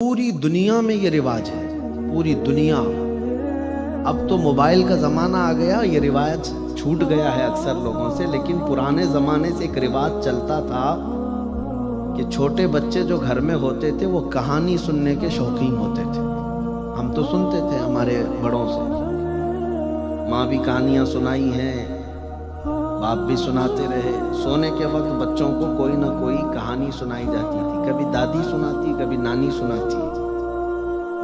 پوری دنیا میں یہ رواج ہے، پوری دنیا۔ اب تو موبائل کا زمانہ آ گیا، یہ رواج چھوٹ گیا ہے اکثر لوگوں سے، لیکن پرانے زمانے سے ایک رواج چلتا تھا کہ چھوٹے بچے جو گھر میں ہوتے تھے وہ کہانی سننے کے شوقین ہوتے تھے۔ ہم تو سنتے تھے ہمارے بڑوں سے، ماں بھی کہانیاں سنائی ہیں، باپ بھی سناتے رہے۔ سونے کے وقت بچوں کو کوئی نہ کوئی کہانی سنائی جاتی تھی، کبھی دادی سناتی، کبھی نانی سناتی۔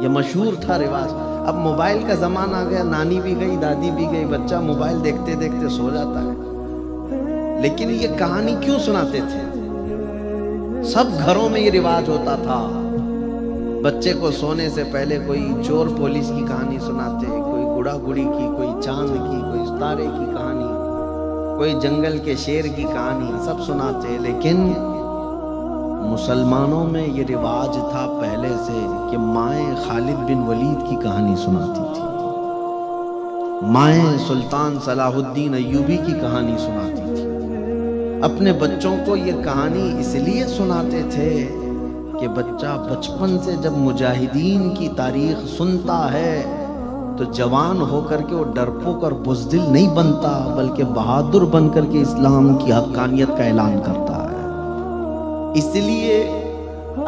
یہ مشہور تھا رواج۔ اب موبائل کا زمانہ آ گیا، نانی بھی گئی، دادی بھی گئی، بچہ موبائل دیکھتے دیکھتے سو جاتا ہے۔ لیکن یہ کہانی کیوں سناتے تھے؟ سب گھروں میں یہ رواج ہوتا تھا، بچے کو سونے سے پہلے کوئی چور پولیس کی کہانی سناتے، کوئی گڑا گڑی کی، کوئی چاند کی، کوئی ستارے کی کہانی، کوئی جنگل کے شیر کی کہانی، سب سناتے۔ لیکن مسلمانوں میں یہ رواج تھا پہلے سے کہ مائیں خالد بن ولید کی کہانی سناتی تھی، مائیں سلطان صلاح الدین ایوبی کی کہانی سناتی تھی۔ اپنے بچوں کو یہ کہانی اس لیے سناتے تھے کہ بچہ بچپن سے جب مجاہدین کی تاریخ سنتا ہے تو جوان ہو کر کے وہ ڈرپوک اور بزدل نہیں بنتا، بلکہ بہادر بن کر کے اسلام کی حقانیت کا اعلان کرتا ہے۔ اس لیے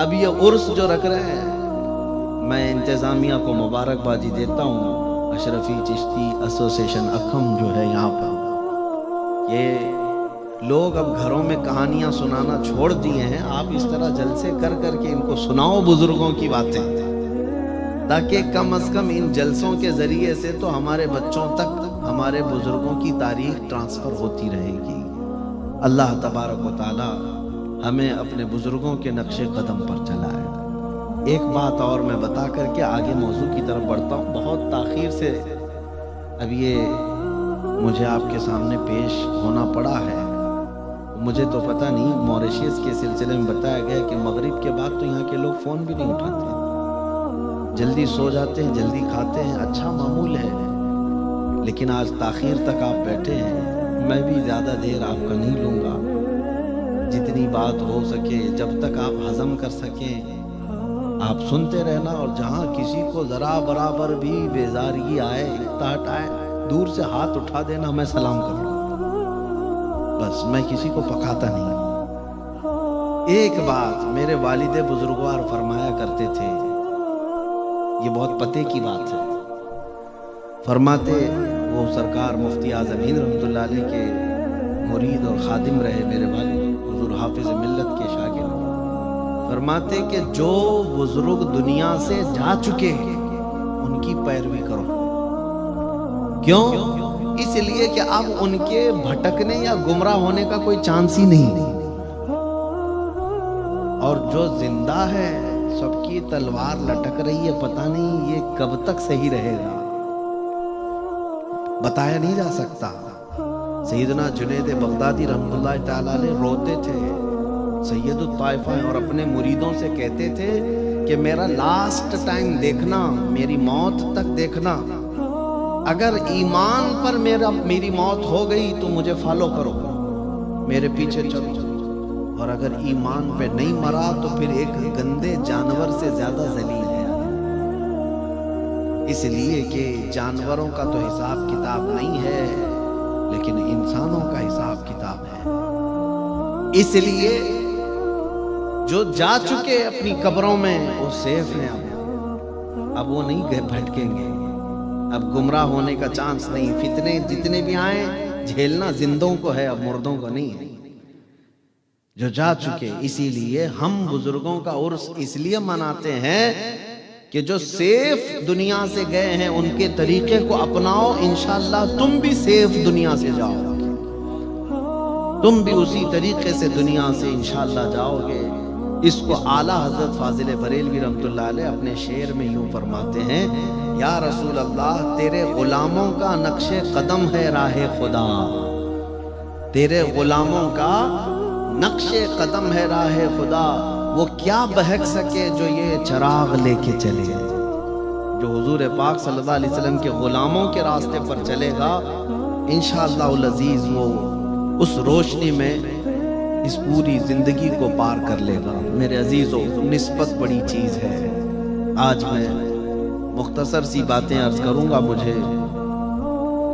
اب یہ عرس جو رکھ رہے ہیں، میں انتظامیہ کو مبارکبادی دیتا ہوں، اشرفی چشتی ایسوسیشن اکھم جو ہے یہاں پر، یہ لوگ اب گھروں میں کہانیاں سنانا چھوڑ دیے ہیں۔ آپ اس طرح جلسے کر کر کے ان کو سناؤ بزرگوں کی باتیں، تاکہ کم از کم ان جلسوں کے ذریعے سے تو ہمارے بچوں تک ہمارے بزرگوں کی تاریخ ٹرانسفر ہوتی رہے گی۔ اللہ تبارک و تعالی ہمیں اپنے بزرگوں کے نقش قدم پر چلائے۔ ایک بات اور میں بتا کر کے آگے موضوع کی طرف بڑھتا ہوں۔ بہت تاخیر سے اب یہ مجھے آپ کے سامنے پیش ہونا پڑا ہے۔ مجھے تو پتہ نہیں، موریشیس کے سلسلے میں بتایا گیا کہ مغرب کے بعد تو یہاں کے لوگ فون بھی نہیں اٹھاتے، جلدی سو جاتے ہیں، جلدی کھاتے ہیں، اچھا معمول ہے۔ لیکن آج تاخیر تک آپ بیٹھے ہیں، میں بھی زیادہ دیر آپ کا نہیں لوں گا۔ جتنی بات ہو سکے، جب تک آپ ہضم کر سکیں، آپ سنتے رہنا، اور جہاں کسی کو ذرا برابر بھی بیزارگی آئے، اکتاہٹ آئے، دور سے ہاتھ اٹھا دینا، میں سلام کر لوں، بس میں کسی کو پکاتا نہیں۔ ایک بات میرے والد بزرگوار فرمایا کرتے تھے، یہ بہت پتے کی بات ہے۔ فرماتے، وہ سرکار مفتی اعظم ہند رحمۃ اللہ علیہ کے مرید اور خادم رہے، میرے والد حضور حافظ ملت کے شاگرد، فرماتے کہ جو بزرگ دنیا سے جا چکے ان کی پیروی کرو۔ کیوں؟ اس لیے کہ اب ان کے بھٹکنے یا گمراہ ہونے کا کوئی چانس ہی نہیں، اور جو زندہ ہے سب کی تلوار لٹک رہی ہے، پتہ نہیں یہ کب تک صحیح رہے گا، بتایا نہیں جا سکتا۔ سیدنا جنید بغدادی رحمۃ اللہ تعالیٰ علیہ روتے تھے، سید الطائفہ ہیں، اور اپنے مریدوں سے کہتے تھے کہ میرا لاسٹ ٹائم دیکھنا، میری موت تک دیکھنا، اگر ایمان پر میری موت ہو گئی تو مجھے فالو کرو، میرے پیچھے چلو، اور اگر ایمان پہ نہیں مرا تو پھر ایک گندے جانور سے زیادہ ذلیل ہے۔ اس لیے کہ جانوروں کا تو حساب کتاب نہیں ہے، لیکن انسانوں کا حساب کتاب ہے۔ اس لیے جو جا چکے اپنی قبروں میں وہ سیف ہیں، اب وہ نہیں بھٹکیں گے، اب گمراہ ہونے کا چانس نہیں۔ فتنے جتنے بھی آئیں جھیلنا زندوں کو ہے، اب مردوں کو نہیں ہے، جو جا چکے۔ اسی لیے ہم بزرگوں کا عرس اس لیے مناتے ہیں کہ جو سیف دنیا سے گئے ہیں ان کے طریقے کو اپناؤ، انشاءاللہ تم بھی سیف دنیا سے جاؤ گے، تم بھی اسی طریقے سے دنیا سے انشاءاللہ جاؤ گے۔ اس کو اعلیٰ حضرت فاضل بریلوی رحمۃ اللہ علیہ اپنے شعر میں یوں فرماتے ہیں، یا رسول اللہ تیرے غلاموں کا نقش قدم ہے راہ خدا، تیرے غلاموں کا نقش قدم ہے راہ خدا، وہ کیا بہک سکے جو یہ چراغ لے کے چلے۔ جو حضور پاک صلی اللہ علیہ وسلم کے غلاموں کے راستے پر چلے گا، انشاءاللہ العزیز وہ اس روشنی میں اس پوری زندگی کو پار کر لے گا۔ میرے عزیزو، نسبت بڑی چیز ہے، آج میں مختصر سی باتیں عرض کروں گا. مجھے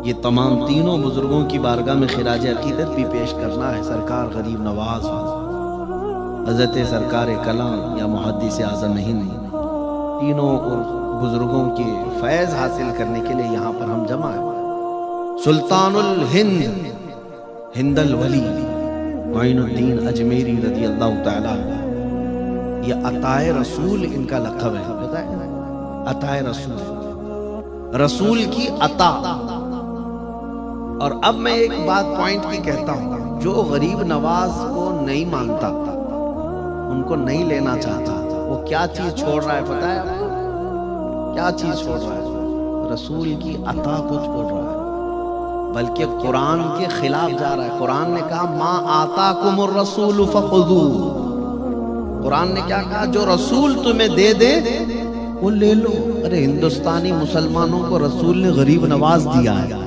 یہ تمام تینوں بزرگوں کی بارگاہ میں خراج عقیدت بھی پیش کرنا ہے. سرکار غریب نواز حضرت سرکار کلام یا محدث اعظم ہند تینوں بزرگوں کے فیض حاصل کرنے کے لیے یہاں پر ہم جمع ہیں. سلطان الہند ہند الولی معین الدین اجمیری رضی اللہ تعالیٰ، یہ عطائے رسول ان کا لقب ہے. بتائیں عطائے رسول، رسول کی عطا. اور اب میں ایک بات پوائنٹ کی کہتا ہوں، جو غریب نواز کو نہیں مانتا، ان کو نہیں لینا چاہتا، وہ کیا چیز چھوڑ رہا ہے پتہ ہے آپ کو؟ کیا چیز چھوڑ رہا ہے؟ رسول کی عطا کو چھوڑ رہا ہے، بلکہ قرآن کے خلاف جا رہا ہے. قرآن نے کہا ما آتاکم الرسول فخذوہ. قرآن نے کیا کہا؟ جو رسول تمہیں دے دے وہ لے لو. ارے ہندوستانی مسلمانوں کو رسول نے غریب نواز دیا ہے،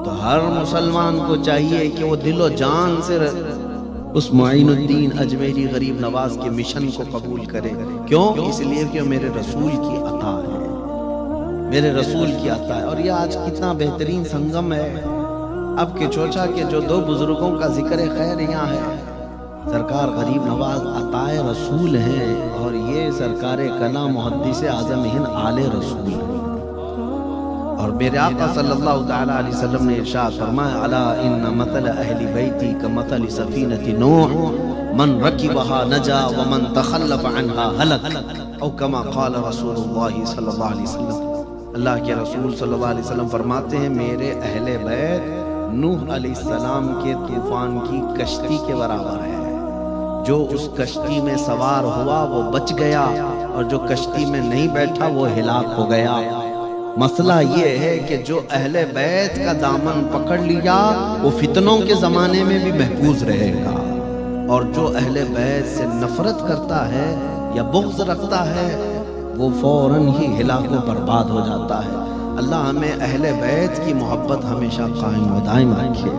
تو ہر مسلمان کو چاہیے کہ وہ دل و جان سے اس معین الدین اجمیری غریب نواز کے مشن کو قبول کرے. کیوں؟ اس لیے کہ میرے رسول کی عطا ہے، میرے رسول کی عطا ہے. اور یہ آج کتنا بہترین سنگم ہے. اب کہ چوچا کے جو دو بزرگوں کا ذکر خیر یہاں ہے، سرکار غریب نواز عطائے رسول ہیں، اور یہ سرکار کلام محدث اعظم ہند آل رسول ہیں. اور میرے آقا صلی اللہ تعالیٰ علیہ وسلم نے ارشاد فرمایا الا ان مثل اہل بیتی کمثل سفینۃ نوح من رکبها نجا ومن تخلف عنها ہلک، او کما قال رسول اللہ صلی اللہ علیہ وسلم. اللہ کے رسول صلی اللہ علیہ وسلم فرماتے ہیں میرے اہل بیت نوح علیہ السلام کے طوفان کی کشتی کے برابر ہے. جو اس کشتی میں سوار ہوا وہ بچ گیا، اور جو کشتی میں نہیں بیٹھا وہ ہلاک ہو گیا. مسئلہ یہ ہے کہ جو اہل بیت کا دامن پکڑ لیا وہ فتنوں کے زمانے میں بھی محفوظ رہے گا، اور جو اہل بیت سے نفرت کرتا ہے یا بغض رکھتا ہے وہ فوراً ہی ہلاک و برباد ہو جاتا ہے. اللہ ہمیں اہل بیت کی محبت ہمیشہ قائم و دائم رکھے.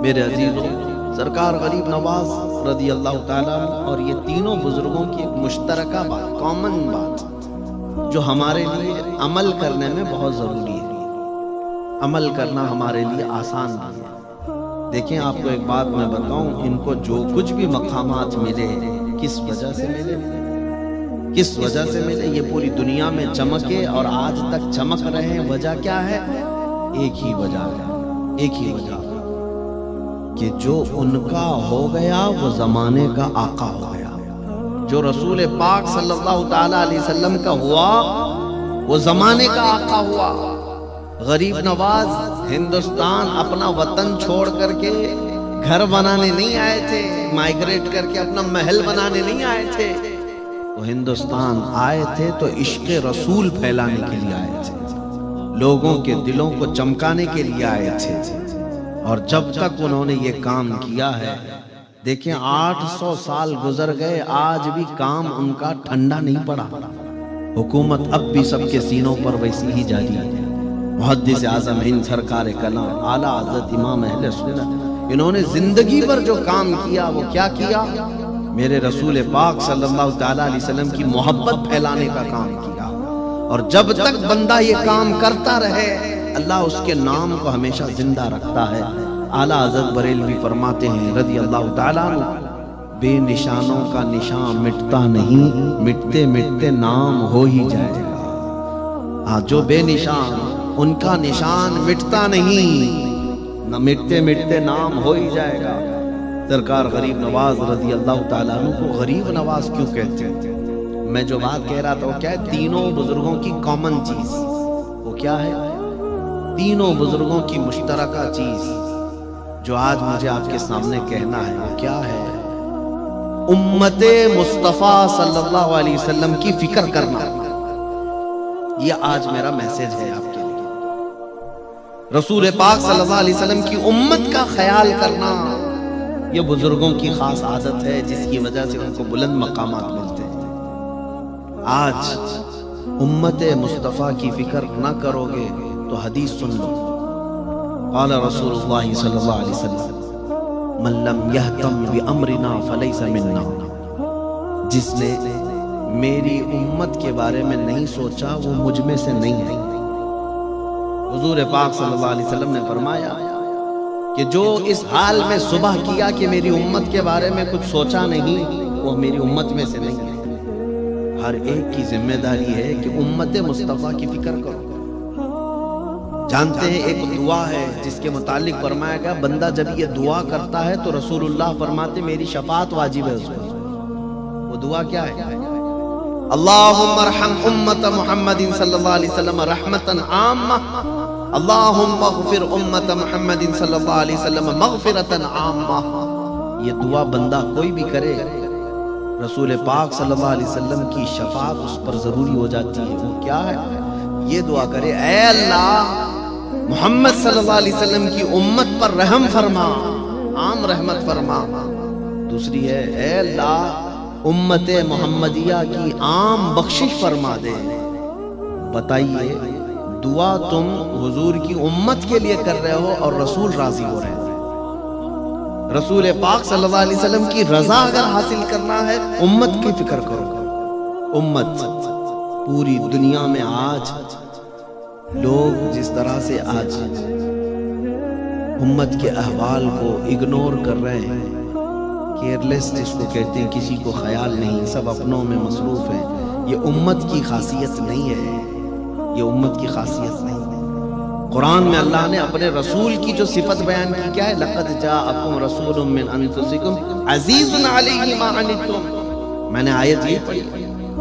میرے عزیزوں، سرکار غریب نواز رضی اللہ تعالیٰ اور یہ تینوں بزرگوں کی ایک مشترکہ بات، کامن بات، جو ہمارے لیے عمل کرنے میں بہت ضروری ہے. عمل کرنا ہمارے لیے آسان نہیں ہے. دیکھیں آپ کو ایک بات میں بتاؤں، ان کو جو کچھ بھی مقامات ملے کس وجہ سے ملے؟ کس وجہ سے ملے؟ یہ پوری دنیا میں چمکے اور آج تک چمک رہے ہیں. وجہ کیا ہے؟ ایک ہی وجہ ہے، ایک ہی وجہ کہ جو ان کا ہو گیا وہ زمانے کا آقا ہو گیا. جو رسول پاک صلی اللہ تعالیٰ علیہ وسلم کا ہوا وہ زمانے کا آقا ہوا. غریب نواز ہندوستان اپنا وطن چھوڑ کر کے گھر بنانے نہیں آئے تھے، مائگریٹ کر کے اپنا محل بنانے نہیں آئے تھے. وہ ہندوستان آئے تھے تو عشق رسول پھیلانے کے لیے آئے تھے، لوگوں کے دلوں کو چمکانے کے لیے آئے تھے. اور جب تک انہوں نے یہ کام کیا ہے، دیکھیں 800 سال گزر گئے، آج بھی کام ان کا ٹھنڈا نہیں پڑا. حکومت اب بھی سب کے سینوں پر ویسی ہی جاری ہے. محدث اعظم ہند سرکار کلام اعلیٰ حضرت امام اہل سنت، انہوں نے زندگی پر جو کام کیا وہ کیا کیا؟ میرے رسول پاک صلی اللہ تعالیٰ علیہ وسلم کی محبت پھیلانے کا کام کیا. اور جب تک بندہ یہ کام کرتا رہے اللہ اس کے نام کو ہمیشہ زندہ رکھتا ہے. اعلیٰ حضرت بریلوی فرماتے ہیں رضی اللہ تعالیٰ عنہ، بے نشانوں کا نشان مٹتا نہیں، مٹتے مٹتے نام ہو ہی جائے گا. جو بے نشان ان کا نشان مٹتا نہیں، نہ مٹتے مٹتے نام ہو ہی جائے گا. سرکار غریب نواز رضی اللہ تعالیٰ عنہ کو غریب نواز کیوں کہتے ہیں؟ میں جو بات کہہ رہا تھا وہ کیا ہے؟ تینوں بزرگوں کی کامن چیز وہ کیا ہے؟ تینوں بزرگوں کی مشترکہ چیز جو آج مجھے آپ کے سامنے کہنا ہے وہ کیا ہے؟ امت مصطفیٰ صلی اللہ علیہ وسلم کی فکر کرنا. یہ آج میرا میسج ہے آپ کے لیے. رسول پاک صلی اللہ علیہ وسلم کی امت کا خیال کرنا یہ بزرگوں کی خاص عادت ہے، جس کی وجہ سے ان کو بلند مقامات ملتے ہیں. آج امت مصطفیٰ کی فکر نہ کرو گے تو حدیث سن لو. قال رسول اللہ صلی اللہ علیہ وسلم من لم یہتم بامرنا فلیس منا. جس نے میری امت کے بارے میں نہیں سوچا وہ مجھ میں سے نہیں ہے۔ حضور پاک صلی اللہ علیہ وسلم نے فرمایا کہ جو اس حال میں صبح کیا کہ میری امت کے بارے میں کچھ سوچا نہیں، وہ میری امت میں سے نہیں ہے۔ ہر ایک کی ذمہ داری ہے کہ امت مصطفیٰ کی فکر کرو۔ جانتے ہیں ایک دعا ہے جس کے متعلق فرمایا گیا بندہ جب یہ دعا کرتا ہے تو رسول اللہ فرماتے میری شفاعت واجب ہے اس پر۔ وہ دعا کیا ہے؟ اللہم ارحم امت محمد صلی اللہ علیہ وسلم رحمتا عامہ، اللہم اغفر امت محمد صلی اللہ علیہ وسلم مغفرتا عامہ۔ یہ دعا بندہ کوئی بھی کرے رسول پاک صلی اللہ علیہ وسلم کی شفاعت اس پر ضروری ہو جاتی ہے۔ وہ کیا ہے؟ یہ دعا کرے اے اللہ محمد صلی اللہ علیہ وسلم کی امت پر رحم فرما، عام رحمت فرما۔ دوسری ہے اے اللہ امت محمدیہ کی عام بخشش فرما دے۔ بتائیے دعا تم حضور کی امت کے لیے کر رہے ہو اور رسول راضی ہو رہے ہیں۔ رسول پاک صلی اللہ علیہ وسلم کی رضا اگر حاصل کرنا ہے امت کی فکر کرو۔ امت پوری دنیا میں آج لوگ جس طرح سے آج امت کے احوال کو اگنور کر رہے ہیں، کیئرلیس جس کو کہتے ہیں، کسی کو خیال نہیں، سب اپنوں میں مصروف ہیں، یہ امت کی خاصیت نہیں ہے، یہ امت کی خاصیت نہیں ہے۔ قرآن میں اللہ نے اپنے رسول کی جو صفت بیان کی کیا ہے؟ لَقَدْ جَاءَكُمْ رَسُولٌ مِّنْ أَنفُسِكُمْ عَزِيزٌ عَلَيْهِ مَا عَنِتُّمْ۔ میں نے آیت یہ پڑھی،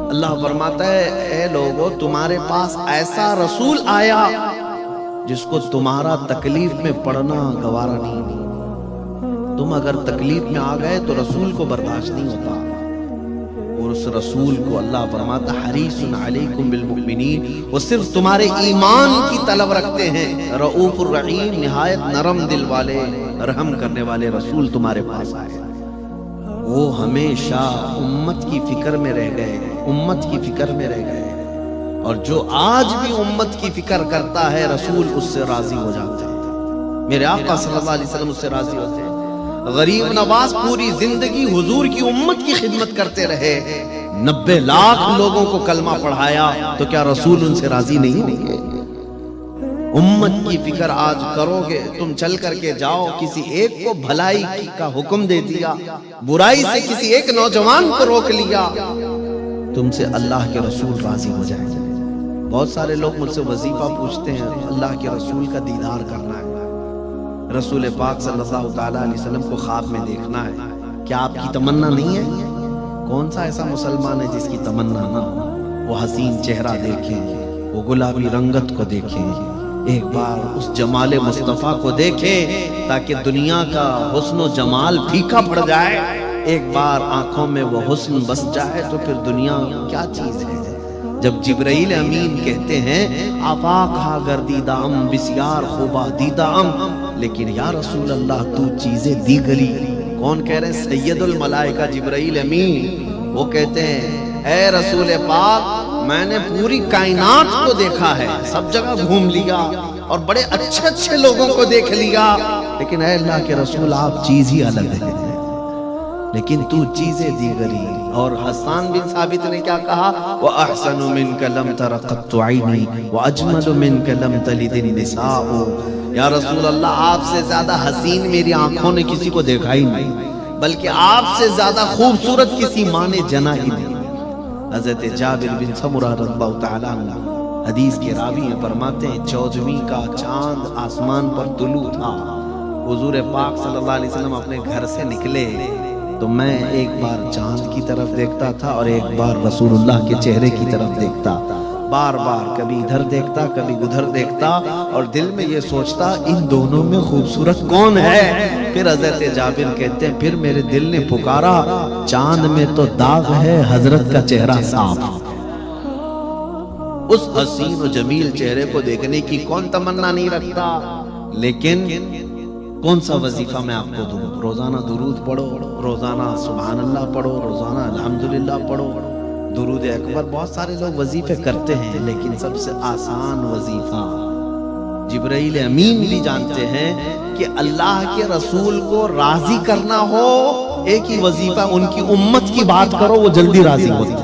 اللہ فرماتا ہے اے لوگو تمہارے پاس ایسا رسول آیا جس کو تمہارا تکلیف میں پڑنا گوارا نہیں۔ تم اگر تکلیف میں آ گئے تو رسول کو برداشت نہیں ہوتا، اور اس رسول کو اللہ فرماتا حریص علیکم بالمؤمنین، وہ صرف تمہارے ایمان کی طلب رکھتے ہیں، رؤوف الرحیم نہایت نرم دل والے رحم کرنے والے رسول تمہارے پاس آئے۔ وہ ہمیشہ امت کی فکر میں رہ گئے، امت کی فکر میں رہ گئے، اور جو آج بھی امت کی فکر کرتا ہے رسول اس سے راضی ہو جاتے ہیں۔ میرے آقا صلی اللہ علیہ وسلم اس سے راضی ہوتے ہیں۔ غریب نواز پوری زندگی حضور کی امت کی خدمت کرتے رہے، 90 لاکھ لوگوں کو کلمہ پڑھایا، تو کیا رسول ان سے راضی نہیں ہوئے؟ امت کی فکر آج کرو گے، تم چل کر کے جاؤ، کسی ایک کو بھلائی کا حکم دے دیا، برائی سے کسی ایک نوجوان کو روک لیا، تم سے اللہ کے رسول راضی ہو جائیں گے۔ بہت سارے لوگ مجھ سے وظیفہ پوچھتے ہیں، اللہ کے رسول کا دیدار کرنا ہے، رسول پاک صلی اللہ تعالیٰ علیہ وسلم کو خواب میں دیکھنا ہے، کیا آپ کی تمنا نہیں ہے؟ کون سا ایسا مسلمان ہے جس کی تمنا نہ ہو؟ وہ حسین چہرہ دیکھیں، وہ گلابی رنگت کو دیکھیں، ایک بار اس جمال مصطفیٰ کو دیکھیں تاکہ دنیا کا حسن و جمال پھیکا پڑ جائے، ایک بار آنکھوں میں وہ حسن بس جائے تو پھر دنیا کیا چیز ہے۔ جب جبرائیل امین کہتے ہیں آفاق ہا گردیدام بسیار خوبا دیدام، لیکن یا رسول اللہ تو چیزیں دی گلی، کون کہہ رہے ہیں؟ سید الملائکہ جبرائیل امین، وہ کہتے ہیں اے رسول پاک میں نے پوری کائنات کو دیکھا ہے، سب جگہ گھوم لیا اور بڑے اچھے اچھے لوگوں کو دیکھ لیا، لیکن اے اللہ کے رسول آپ چیز ہی الگ ہے، لیکن تو چیزیں دیگری۔ اور حسان بن ثابت نے کیا کہا؟ وَأَحْسَنُ مِنْكَ لَمْ تَرَ قَطُّ عَيْنِي وَأَجْمَلُ مِنْكَ لَمْ تَلِدِ النِّسَاءُ۔ یا رسول اللہ آپ سے زیادہ حسین میری آنکھوں نے کسی کو دیکھا ہی نہیں، بلکہ آپ سے زیادہ خوبصورت کسی ماں نے جنا ہی نہیں۔ حضرت جابر بن سمرہ رضی اللہ تعالیٰ عنہ حدیث کے راوی ہیں، فرماتے ہیں 14ویں کا چاند آسمان پر طلوع تھا، حضور پاک صلی اللہ علیہ وسلم اپنے گھر سے نکلے تو میں ایک بار چاند کی طرف دیکھتا تھا اور ایک بار رسول اللہ کے چہرے کی طرف دیکھتا، بار بار کبھی ادھر دیکھتا کبھی ادھر دیکھتا، اور دل میں یہ سوچتا ان دونوں میں خوبصورت کون ہے؟ پھر حضرت جابر کہتے ہیں پھر میرے دل نے پکارا چاند میں تو داغ ہے، حضرت کا چہرہ صاف۔ اس حسین و جمیل چہرے کو دیکھنے کی کون تمنا نہیں رکھتا؟ لیکن کون سا وظیفہ میں آپ کو دوں؟ روزانہ درود پڑھو، روزانہ سبحان اللہ پڑھو، روزانہ الحمدللہ پڑھو، درود اکبر۔ بہت سارے لوگ وظیفے کرتے ہیں، لیکن سب سے آسان وظیفہ جبرائیل امین بھی جانتے ہیں کہ اللہ کے رسول کو راضی کرنا ہو، ایک ہی وظیفہ ان کی امت کی بات کرو، وہ جلدی راضی ہوتے ہیں۔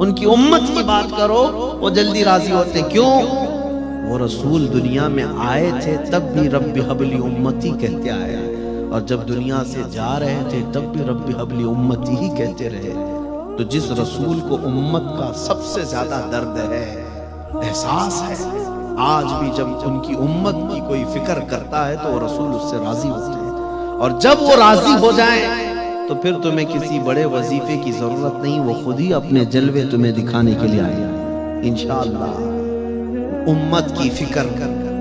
ان کی امت کی بات کرو وہ جلدی راضی ہوتے ہیں. کیوں؟ وہ رسول دنیا میں آئے تھے تب بھی رب حبلی امتی کہتے آئے، اور جب دنیا سے جا رہے تھے تب بھی رب حبلی امتی ہی کہتے رہے. تو جس رسول کو امت کا سب سے زیادہ درد ہے، احساس ہے، آج بھی جب ان کی امت کی کوئی فکر کرتا ہے تو وہ رسول اس سے راضی ہوتے ہیں. اور جب وہ راضی ہو جائیں تو پھر تمہیں کسی بڑے وظیفے کی ضرورت نہیں، وہ خود ہی اپنے جلوے تمہیں دکھانے کے لیے آئے انشاءاللہ. امت کی فکر،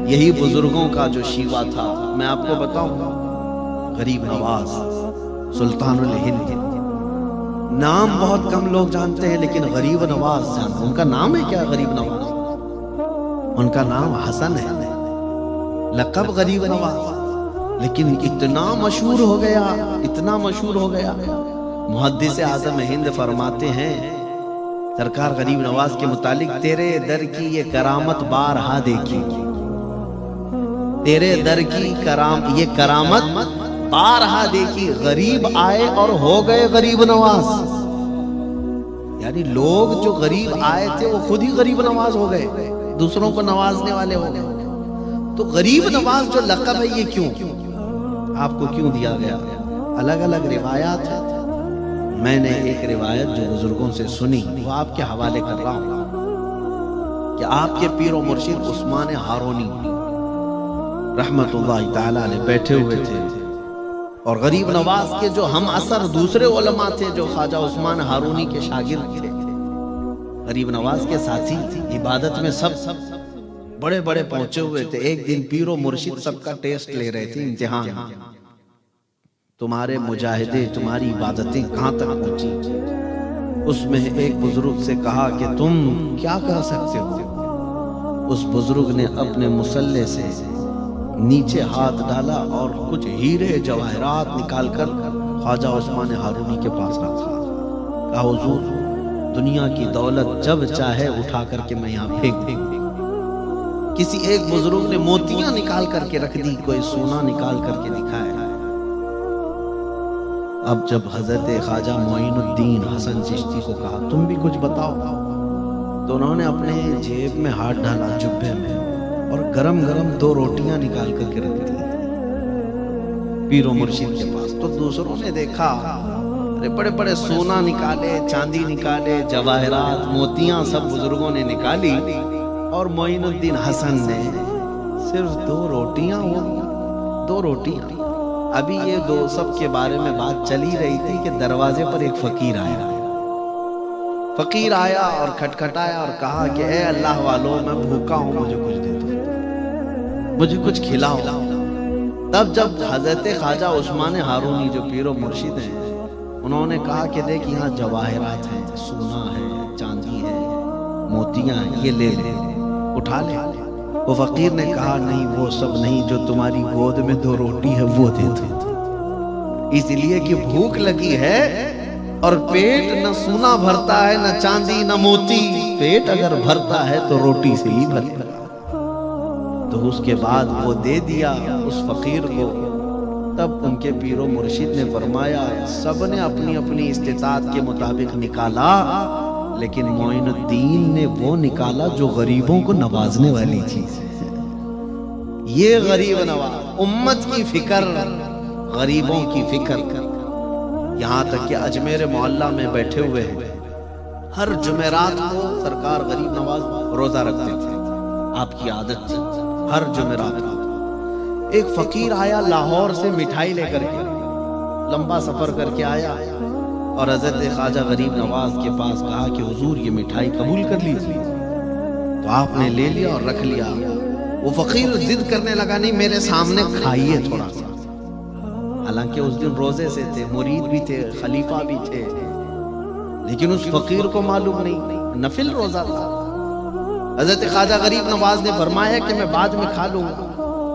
یہی بزرگوں کا جو شیوا تھا. میں آپ کو بتاؤں، غریب نواز سلطان الہند، نام بہت کم لوگ جانتے ہیں لیکن غریب نواز جانتے ہیں. ان کا نام ہے کیا؟ غریب نواز. ان کا نام حسن ہے، لقب غریب نواز، لیکن اتنا مشہور ہو گیا، اتنا مشہور ہو گیا. محدث اعظم ہند فرماتے ہیں سرکار غریب نواز کے متعلق، تیرے در کی یہ کرامت بارہا دیکھی، تیرے در کی یہ کرامت بارہا دیکھی. غریب آئے اور ہو گئے غریب نواز. یعنی لوگ جو غریب آئے تھے وہ خود ہی غریب نواز ہو گئے، دوسروں کو نوازنے والے ہو گئے. تو غریب نواز جو لقب ہے یہ کیوں آپ کو کیوں دیا گیا؟ الگ الگ روایات ہیں. میں نے ایک روایت جو بزرگوں سے سنی وہ آپ کے حوالے کر رہا ہوں کہ آپ کے پیر و مرشد عثمان ہارونی رحمت اللہ تعالی علیہ بیٹھے ہوئے تھے، اور غریب نواز کے جو ہم اثر دوسرے علماء تھے جو خواجہ عثمان ہارونی کے شاگرد تھے، غریب نواز کے ساتھی تھی، عبادت میں سب بڑے بڑے پہنچے ہوئے تھے. ایک دن پیر و مرشد سب کا ٹیسٹ لے رہے تھے، امتحان، تمہارے مجاہدے، تمہاری عبادتیں کہاں تک پہنچی. اس میں ایک بزرگ سے کہا کہ تم کیا کر سکتے ہو. اس بزرگ نے اپنے مسلح سے نیچے ہاتھ ڈالا اور کچھ ہیرے جواہرات نکال کر خواجہ عثمان ہارونی کے پاس رکھا. کہا حضور دنیا کی دولت جب چاہے اٹھا کر کے میں یہاں پھینک دوں. کسی ایک بزرگ نے موتیاں نکال کر کے رکھ دی، کوئی سونا نکال کر کے دکھایا. اب جب حضرت خواجہ معین الدین حسن چشتی کو کہا تم بھی کچھ بتاؤ، تو انہوں نے اپنے جیب میں ہاتھ ڈالا جبے میں اور گرم گرم 2 روٹیاں نکال کر کے رکھ دی پیر و مرشد کے پاس. تو دوسروں نے دیکھا بڑے بڑے سونا نکالے، چاندی نکالے، جواہرات، موتیاں سب بزرگوں نے نکالی، اور معین الدین حسن نے صرف 2 روٹیاں ہوئی، 2 روٹیاں. ابھی یہ 2 سب کے بارے میں بات چلی رہی تھی کہ دروازے پر ایک فقیر آیا. فقیر آیا اور کھٹکھٹایا اور کہا کہ اے اللہ والو میں بھوکا ہوں، مجھے کچھ دے دو، مجھے کچھ کھلاؤ. تب جب حضرت خواجہ عثمان ہارونی جو پیر و مرشد ہیں انہوں نے کہا کہ دیکھ یہاں جواہرات ہیں، سونا ہے، چاندی ہے، موتیاں ہیں، یہ لے لے، اٹھا لے. وہ فقیر نے کہا نہیں، وہ سب نہیں، جو تمہاری گود میں 2 روٹی ہے وہ دے دو، اس لیے کہ بھوک لگی ہے اور پیٹ نہ سونا بھرتا ہے، نہ چاندی نہ موتی. پیٹ اگر بھرتا ہے تو روٹی سے ہی بھرتا ہے. تو اس کے بعد وہ دے دیا اس فقیر کو. تب ان کے پیر و مرشد نے فرمایا سب نے اپنی اپنی استطاعت کے مطابق نکالا، لیکن معین الدین نے وہ نکالا جو غریبوں کو نوازنے والی چیز ہے. یہ غریب نواز، امت کی فکر، غریبوں کی فکر. یہاں تک کہ اجمیر معلیٰ میں بیٹھے ہوئے ہیں، ہر جمعرات کو سرکار غریب نواز روزہ رکھتے تھے، آپ کی عادت تھی ہر جمعرات کو. ایک فقیر آیا لاہور سے مٹھائی لے کر کے، لمبا سفر کر کے آیا اور حضرت خواجہ غریب نواز کے پاس کہا کہ حضور یہ مٹھائی قبول کر لیجیے. تو آپ نے لے لیا اور رکھ لیا. وہ فقیر ضد کرنے لگا نہیں میرے سامنے کھائیے تھوڑا سا. حالانکہ اس دن روزے سے تھے، مرید بھی تھے، خلیفہ بھی تھے، لیکن اس فقیر کو معلوم نہیں، نفل روزہ تھا. حضرت خواجہ غریب نواز نے فرمایا کہ میں بعد میں کھا لوں گا،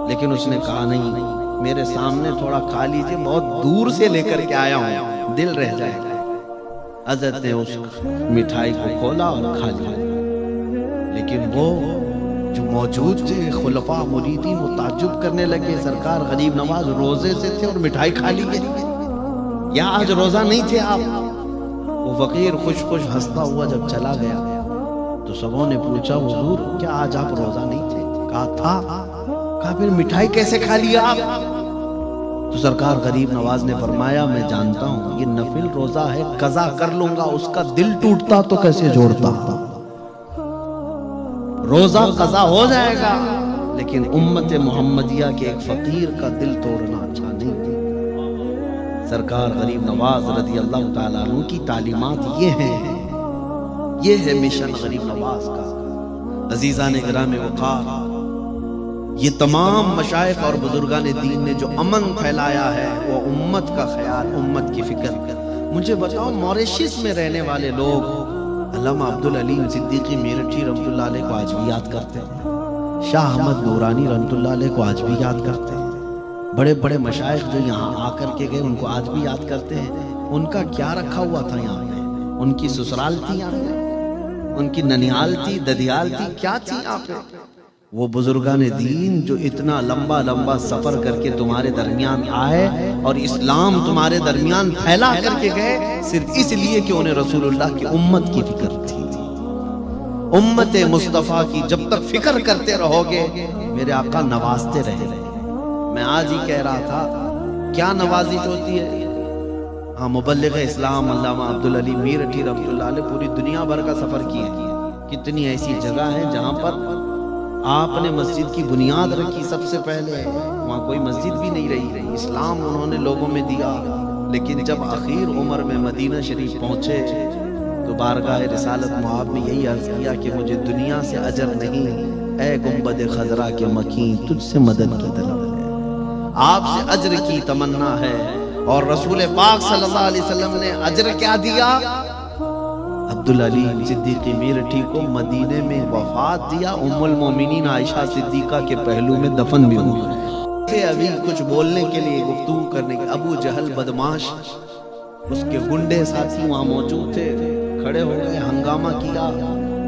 لیکن اس نے کہا نہیں میرے سامنے تھوڑا کھا لیجیے، بہت دور سے لے کر کے آیا ہوں، دل رہ جائے گا. حضرت نے اس مٹھائی کو کھولا اور کھا لیا. لیکن وہ جو موجود تھے خلفاء مریدین وہ تعجب کرنے لگے، سرکار غریب نواز روزے سے تھے اور مٹھائی کھا لی گئی، یا آج روزہ نہیں تھے آپ؟ وہ فقیر خوش خوش ہنستا ہوا جب چلا گیا تو سبوں نے پوچھا حضور کیا آج آپ روزہ نہیں تھے؟ کہا تھا۔ کہا پھر مٹھائی کیسے کھا لیا آپ؟ تو سرکار غریب نواز نے فرمایا میں جانتا ہوں یہ نفل روزہ ہے، قضا کر لوں گا، اس کا دل ٹوٹتا تو کیسے جوڑتا۔ روزہ قضا ہو جائے گا لیکن امت محمدیہ کے ایک فقیر کا دل توڑنا اچھا نہیں۔ سرکار غریب نواز رضی اللہ تعالیٰ عنہ کی تعلیمات یہ ہیں، یہ ہے مشن غریب نواز کا۔ عزیزان گرامی وقار، یہ تمام مشائخ اور بزرگان دین نے جو امن پھیلایا ہے وہ امت کا خیال، امت کی فکر۔ مجھے بتاؤ موریشس میں رہنے والے لوگ علامہ عبدالعلیم صدیقی میرٹھی رحمۃ اللہ علیہ کو آج بھی یاد کرتے ہیں، شاہ احمد نورانی رحمۃ اللہ علیہ کو آج بھی یاد کرتے ہیں، بڑے بڑے مشائخ جو یہاں آ کر کے گئے ان کو آج بھی یاد کرتے ہیں۔ ان کا کیا رکھا ہوا تھا یہاں پہ؟ ان کی سسرال تھی یہاں پہ، ان کی ننیال تھی، ددیال تھی، کیا تھی یہاں پہ؟ وہ بزرگان دین جو اتنا لمبا لمبا سفر کر کے تمہارے درمیان آئے اور اسلام تمہارے درمیان پھیلا کر کے گئے، صرف اس لیے کہ انہیں رسول اللہ کی امت کی فکر تھی۔ امت مصطفیٰ کی جب تک فکر کرتے رہو گے میرے آقا نوازتے رہے۔ میں آج ہی کہہ رہا تھا کیا نوازش ہوتی ہے؟ ہاں، مبلغ اسلام علامہ عبدالعلی میرٹھی رحمۃ اللہ علیہ پوری دنیا بھر کا سفر کیے۔ کتنی ایسی جگہ ہیں جہاں پر آپ نے مسجد کی بنیاد رکھی، سب سے پہلے وہاں کوئی مسجد بھی نہیں رہی، اسلام انہوں نے لوگوں میں دیا۔ لیکن جب آخر عمر میں مدینہ شریف پہنچے تو بارگاہ رسالت مآب میں یہی عرض کیا کہ مجھے دنیا سے اجر نہیں، اے گنبد خضرا کے مکین تجھ سے مدد کی طلب ہے۔ آپ سے اجر کی تمنا ہے، اور رسول پاک صلی اللہ علیہ وسلم نے اجر کیا دیا؟ عبدالعلی صدیقی میرٹھی کو مدینے میں وفات دیا، ام المومنین عائشہ صدیقہ کے پہلو میں دفن بھی ہوئے۔ ابھی کچھ بولنے کے لیے، گفتگو کرنے کے، ابو جہل بدماش، اس کے گنڈے ساتھی وہاں موجود تھے، کھڑے ہو گئے، ہنگامہ کیا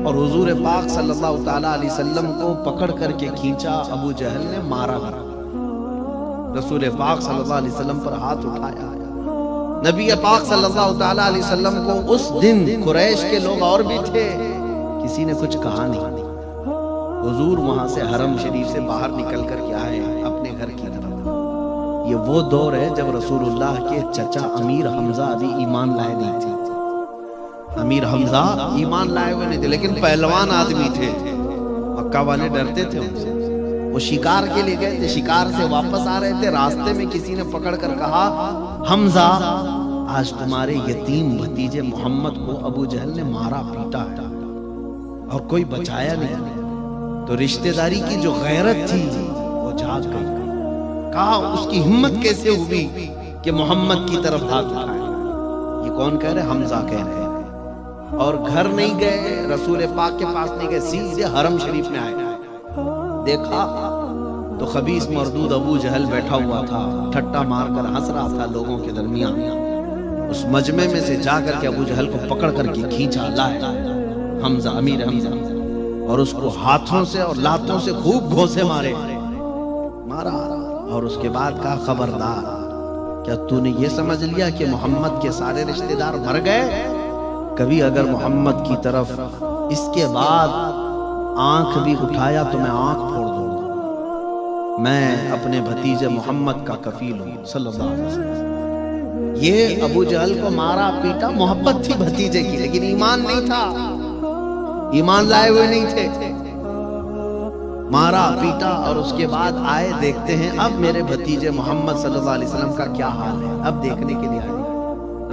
اور حضور پاک صلی اللہ تعالیٰ علیہ وسلم کو پکڑ کر کے کھینچا۔ ابو جہل نے مارا، رسول پاک صلی اللہ علیہ وسلم پر ہاتھ اٹھایا۔ نبی پاک صلی اللہ تعالیٰ علیہ وسلم کو اس دن قریش کے لوگ اور بھی تھے، کسی نے کچھ کہا نہیں۔ حضور وہاں سے حرم شریف سے باہر نکل کر کے آئے اپنے گھر کی طرف۔ یہ وہ دور ہے جب رسول اللہ کے چچا امیر حمزہ ابھی ایمان لائے نہیں تھے۔ امیر حمزہ ایمان لائے ہوئے نہیں تھے لیکن پہلوان آدمی تھے، مکہ والے ڈرتے تھے ان سے۔ وہ شکار کے لیے گئے تھے، شکار سے واپس آ رہے تھے، راستے میں کسی نے پکڑ کر کہا حمزہ آج تمہارے یتیم بھتیجے محمد کو ابو جہل نے مارا پیٹا ہے اور کوئی بچایا نہیں۔ تو رشتہ داری کی جو غیرت تھی وہ جاگ گئی، کہا اس کی ہمت کیسے ہوئی کہ محمد کی طرف ہاتھ اٹھائے؟ یہ کون کہہ رہے؟ حمزہ کہہ رہے ہیں۔ اور گھر نہیں گئے، رسول پاک کے پاس نہیں گئے، سیدھے حرم شریف میں آئے۔ دیکھا تو خبیث مردود ابو جہل بیٹھا ہوا تھا، ٹھٹا مار کر ہنس رہا تھا لوگوں کے درمیان۔ اس مجمع میں سے جا کر کے ابو جہل کو پکڑ کر کے کھینچا، لائے حمزہ، امیر حمزہ، اور اس کو ہاتھوں سے اور لاتوں سے خوب گھونسے مارا۔ اور اس کے بعد کہا خبردار، کیا تو نے یہ سمجھ لیا کہ محمد کے سارے رشتہ دار مر گئے؟ کبھی اگر محمد کی طرف اس کے بعد آنکھ بھی اٹھایا تو میں آنکھ پھوڑ دوں گا۔ میں اپنے بھتیجے محمد کا کفیل ہوں صلی اللہ علیہ وسلم۔ یہ ابو جہل کو مارا پیٹا، محبت تھی بھتیجے کی لیکن ایمان نہیں تھا، ایمان لائے ہوئے نہیں تھے۔ مارا پیٹا اور اس کے بعد آئے، دیکھتے ہیں اب میرے بھتیجے محمد صلی اللہ علیہ وسلم کا کیا حال ہے، اب دیکھنے کے لیے آئے۔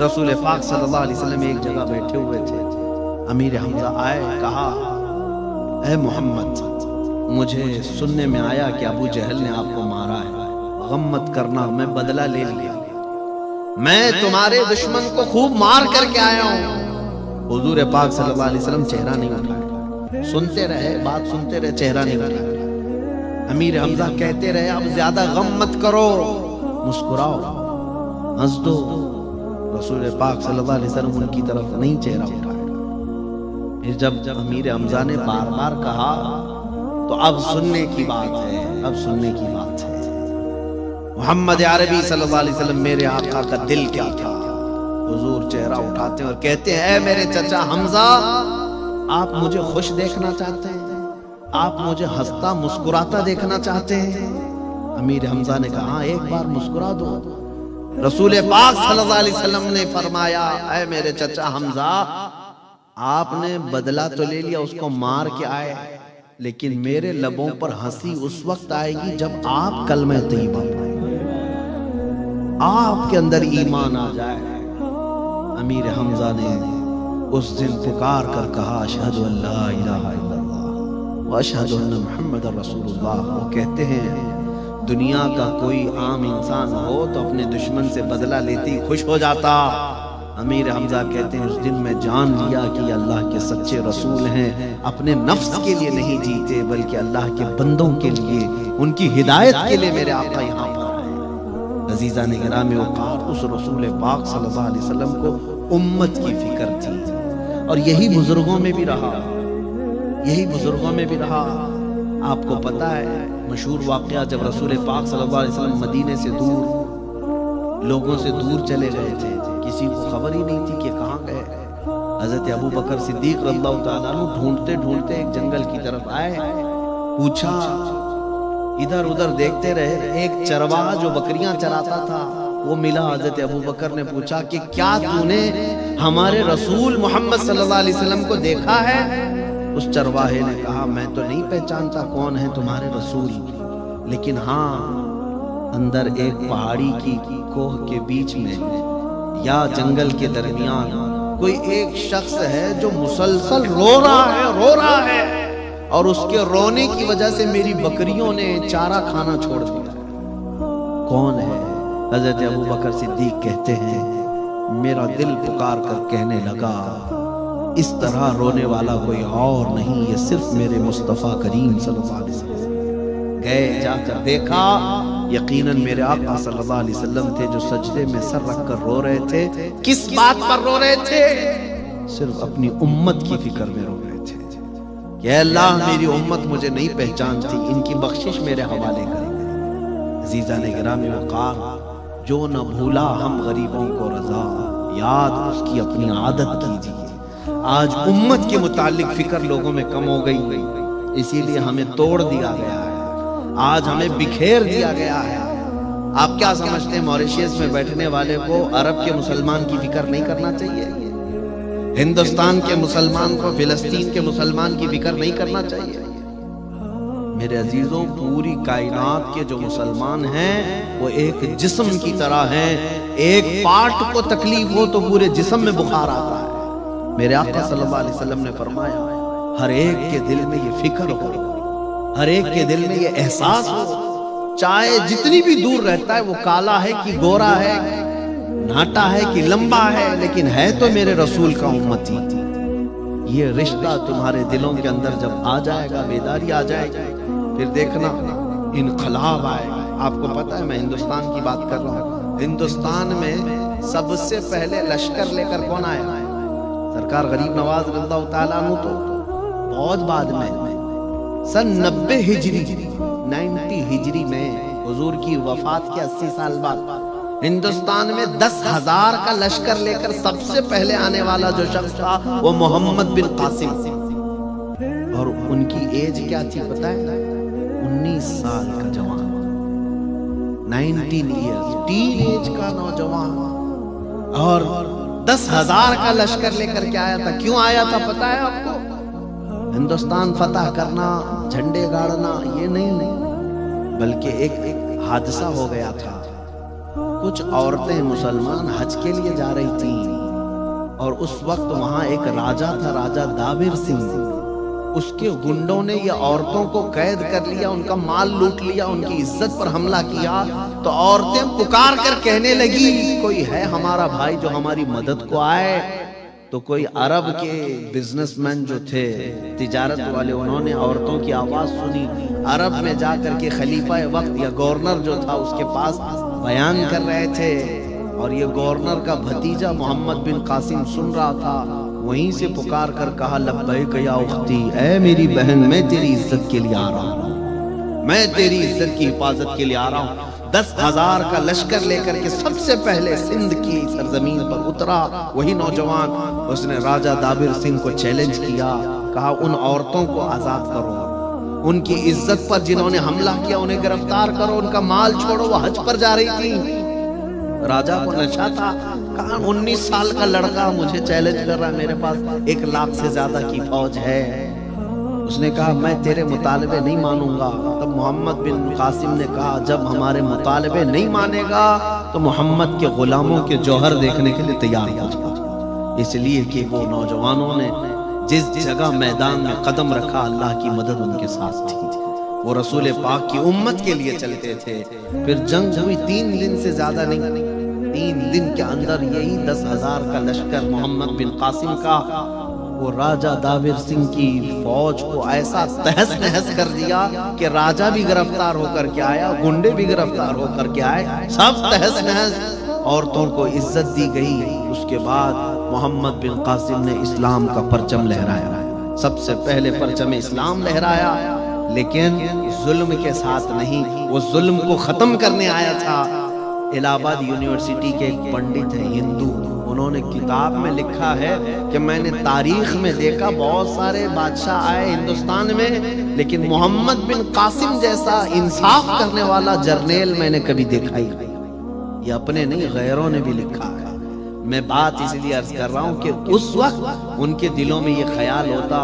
رسول پاک صلی اللہ علیہ وسلم ایک جگہ بیٹھے ہوئے تھے، امیر حمزہ آئے، کہا اے محمد، مجھے سننے میں آیا کہ ابو جہل نے آپ کو مارا ہے، غم مت کرنا، میں بدلہ لے لیا، میں تمہارے دشمن کو خوب مار کر کے آیا ہوں۔ حضور پاک صلی اللہ علیہ وسلم چہرہ نہیں اٹھائے، سنتے رہے، بات سنتے رہے، چہرہ نہیں اٹھائے۔ امیر حمزہ کہتے رہے اب زیادہ غم مت کرو، مسکراؤ، ہنس دو۔ رسول پاک صلی اللہ علیہ وسلم ان کی طرف نہیں چہرہ اٹھائے۔ پھر جب امیر حمزہ نے بار بار کہا تو اب سننے کی بات ہے، اب سننے کی بات ہے۔ محمد عربی صلی اللہ علیہ وسلم میرے آقا کا دل کیا تھا، حضور چہرہ اٹھاتے ہیں اور کہتے ہیں اے میرے چچا حمزہ، آپ مجھے خوش دیکھنا چاہتے ہیں؟ آپ مجھے ہنستا مسکراتا دیکھنا چاہتے ہیں؟ امیر حمزہ نے کہا ایک بار مسکرا دو۔ رسول پاک صلی اللہ علیہ وسلم نے فرمایا اے میرے چچا حمزہ، آپ نے بدلہ تو لے لیا، اس کو مار کے آئے، لیکن میرے لبوں پر ہنسی اس وقت آئے گی جب آپ کلمہ طیبہ پڑھیں، آپ کے اندر ایمان آ جائے۔ امیر حمزہ نے اس دن پکار کر کہا اشہد ان لا الہ الا اللہ واشہد ان محمد رسول اللہ۔ وہ کہتے ہیں دنیا کا کوئی عام انسان ہو تو اپنے دشمن سے بدلہ لیتے ہی خوش ہو جاتا۔ امیر حمزہ کہتے ہیں اس دن میں جان لیا کہ یہ اللہ کے سچے رسول ہیں، اپنے نفس کے لیے نہیں جیتے بلکہ اللہ کے بندوں کے لیے، ان کی ہدایت کے لیے میرے آقا یہاں پر ہیں۔ عزیزان گرامی اوقات، اس رسول پاک صلی اللہ علیہ وسلم کو امت کی فکر تھی، اور یہی بزرگوں میں بھی رہا، یہی بزرگوں میں بھی رہا۔ آپ کو پتہ ہے مشہور واقعہ، جب رسول پاک صلی اللہ علیہ وسلم مدینے سے دور، لوگوں سے دور چلے گئے تھے، کسی کو خبر ہی نہیں تھی کہ کہاں گئے۔ حضرت ابو بکر صدیق رضی اللہ تعالیٰ عنہ ڈھونڈتے ڈھونڈتے ایک جنگل کی طرف آئے، پوچھا، ادھر ادھر دیکھتے رہے، ایک چرواہا جو بکریاں چراتا تھا وہ ملا۔ حضرت ابو بکر نے پوچھا کہ کیا تو نے ہمارے رسول محمد صلی اللہ علیہ وسلم کو دیکھا ہے؟ اس چرواہے نے کہا میں تو نہیں پہچانتا کون ہے تمہارے رسول، لیکن ہاں اندر ایک پہاڑی کی کوہ کے بیچ میں یا جنگل کے درمیان کوئی ایک شخص ہے جو مسلسل رو رہا ہے اور اس کے رونے کی وجہ سے میری بکریوں نے چارہ کھانا چھوڑ دیا۔ کون ہے؟ حضرت ابو بکر صدیق کہتے ہیں میرا دل پکار کر کہنے لگا اس طرح رونے والا کوئی اور نہیں، یہ صرف میرے مصطفیٰ کریم صلی اللہ علیہ وسلم۔ گئے، جا کر دیکھا، یقیناً میرے آقا صلی اللہ علیہ وسلم تھے جو سجدے میں سر رکھ کر رو رہے تھے۔ کس بات پر رو رہے تھے؟ صرف اپنی امت کی فکر میں رو رہے تھے کہ اے اللہ میری امت مجھے نہیں پہچانتی، ان کی بخشش میرے حوالے کریں۔ عزیزان گرامی وقار، جو نہ بھولا ہم غریبوں کو رضا، یاد اس کی اپنی عادت کیجیے۔ آج امت کے متعلق فکر لوگوں میں کم ہو گئی، اسی لیے ہمیں توڑ دیا گیا ہے، آج ہمیں بکھیر دیا گیا ہے۔ آپ کیا سمجھتے ہیں موریشیس میں بیٹھنے والے کو عرب کے مسلمان کی فکر نہیں کرنا چاہیے؟ ہندوستان کے مسلمان کو فلسطین کے مسلمان کی فکر نہیں کرنا چاہیے؟ میرے عزیزوں، پوری کائنات کے جو مسلمان ہیں وہ ایک جسم کی طرح ہیں، ایک پارٹ کو تکلیف ہو تو پورے جسم میں بخار آتا ہے۔ میرے آقا صلی اللہ علیہ وسلم نے فرمایا ہر ایک کے دل میں یہ فکر ہو، ہر ایک کے دل میں یہ احساس ہو، چاہے جتنی بھی دور رہتا ہے وہ کالا ہے کہ گورا ہے، ناٹا ہے کہ لمبا ہے، لیکن ہے تو میرے رسول کا امتی۔ یہ رشتہ تمہارے دلوں کے اندر جب آ جائے گا، بیداری آ جائے گی، پھر دیکھنا انقلاب آئے گا۔ آپ کو پتہ ہے میں ہندوستان کی بات کر رہا ہوں، ہندوستان میں سب سے پہلے لشکر لے کر کون آیا؟ سرکار غریب نواز رضی اللہ تعالیٰ عنہ تو بہت بعد میں، سن 90 ہجری میں حضور کی وفات کے 80 سال بعد ہندوستان میں 10,000 کا لشکر لے کر سب سے پہلے آنے والا جو شخص تھا وہ محمد بن قاسم، اور ان کی ایج کیا تھی پتہ ہے؟ 19 سال کا جوان، 19 ایئرز، ٹین ایج کا نوجوان، اور 10,000 کا لشکر لے کر کے آیا تھا۔ کیوں آیا تھا پتہ ہے آپ کو؟ ہندوستان فتح کرنا، جھنڈے گاڑنا یہ نہیں، بلکہ ایک حادثہ ہو گیا تھا۔ کچھ عورتیں مسلمان حج کے لیے جا رہی تھیں، اور اس وقت وہاں ایک راجہ تھا، راجہ دابر سنگھ، اس کے گنڈوں نے یہ عورتوں کو قید کر لیا، ان کا مال لوٹ لیا، ان کی عزت پر حملہ کیا۔ تو عورتیں پکار کر کہنے لگی کوئی ہے ہمارا بھائی جو ہماری مدد کو آئے؟ تو کوئی عرب کے بزنس مین جو تھے، تجارت والے، انہوں نے عورتوں کی آواز سنی، عرب میں جا کر کے خلیفہ وقت یا گورنر جو تھا اس کے پاس بیان کر رہے تھے، اور یہ گورنر کا بھتیجا محمد بن قاسم سن رہا تھا۔ وہیں سے پکار کر کہا لبیک یا اختی، اے میری بہن میں تیری عزت کے لیے آ رہا ہوں، میں تیری عزت کی حفاظت کے لیے آ رہا ہوں۔ 10,000 کا لشکر لے کر کے سب سے پہلے سندھ کی سرزمین پر اترا وہی نوجوان. اس نے راجہ دابر سنگھ کو چیلنج کیا, کہا ان عورتوں کو آزاد کرو, ان کی عزت پر جنہوں نے حملہ کیا انہیں گرفتار کرو, ان کا مال چھوڑو, وہ حج پر جا رہی تھی. راجہ کو نشہ تھا, کہا 19 سال کا لڑکا مجھے چیلنج کر رہا ہے, میرے پاس 1 لاکھ سے زیادہ کی فوج ہے. اس نے کہا میں تیرے مطالبے نہیں مانوں گا. تب محمد بن قاسم نے کہا جب ہمارے مطالبے نہیں مانے گا تو محمد کے غلاموں کے جوہر دیکھنے کے لیے تیار ہو جا. اس لیے کہ وہ نوجوانوں نے جس جگہ میدان میں قدم رکھا اللہ کی مدد ان کے ساتھ تھی. وہ رسول پاک کی امت کے لیے چلتے تھے. پھر جنگ ہوئی 3 دن سے زیادہ نہیں, 3 دن کے اندر یہی 10,000 کا لشکر محمد بن قاسم کا وہ راجہ دابر سنگھ کی فوج کو ایسا تہس نہس کر دیا کہ راجہ بھی گرفتار ہو کر کے آیا, گنڈے بھی گرفتار ہو کر کے آئے, سب تہس نہس. عورتوں کو عزت دی گئی. اس کے بعد محمد بن قاسم نے اسلام کا پرچم لہرایا, سب سے پہلے پرچم اسلام لہرایا, لیکن ظلم کے ساتھ نہیں, وہ ظلم کو ختم کرنے آیا تھا. الہ آباد یونیورسٹی کے ایک پنڈت ہیں ہندو, انہوں نے کتاب میں لکھا ہے کہ میں نے تاریخ میں دیکھا بہت سارے بادشاہ آئے ہندوستان میں, لیکن محمد بن قاسم جیسا انصاف کرنے والا جرنیل میں نے کبھی دیکھا ہی نہیں. یہ اپنے نہیں غیروں نے بھی لکھا ہے. میں بات اس لیے عرض کر رہا ہوں کہ اس وقت ان کے دلوں میں یہ خیال ہوتا,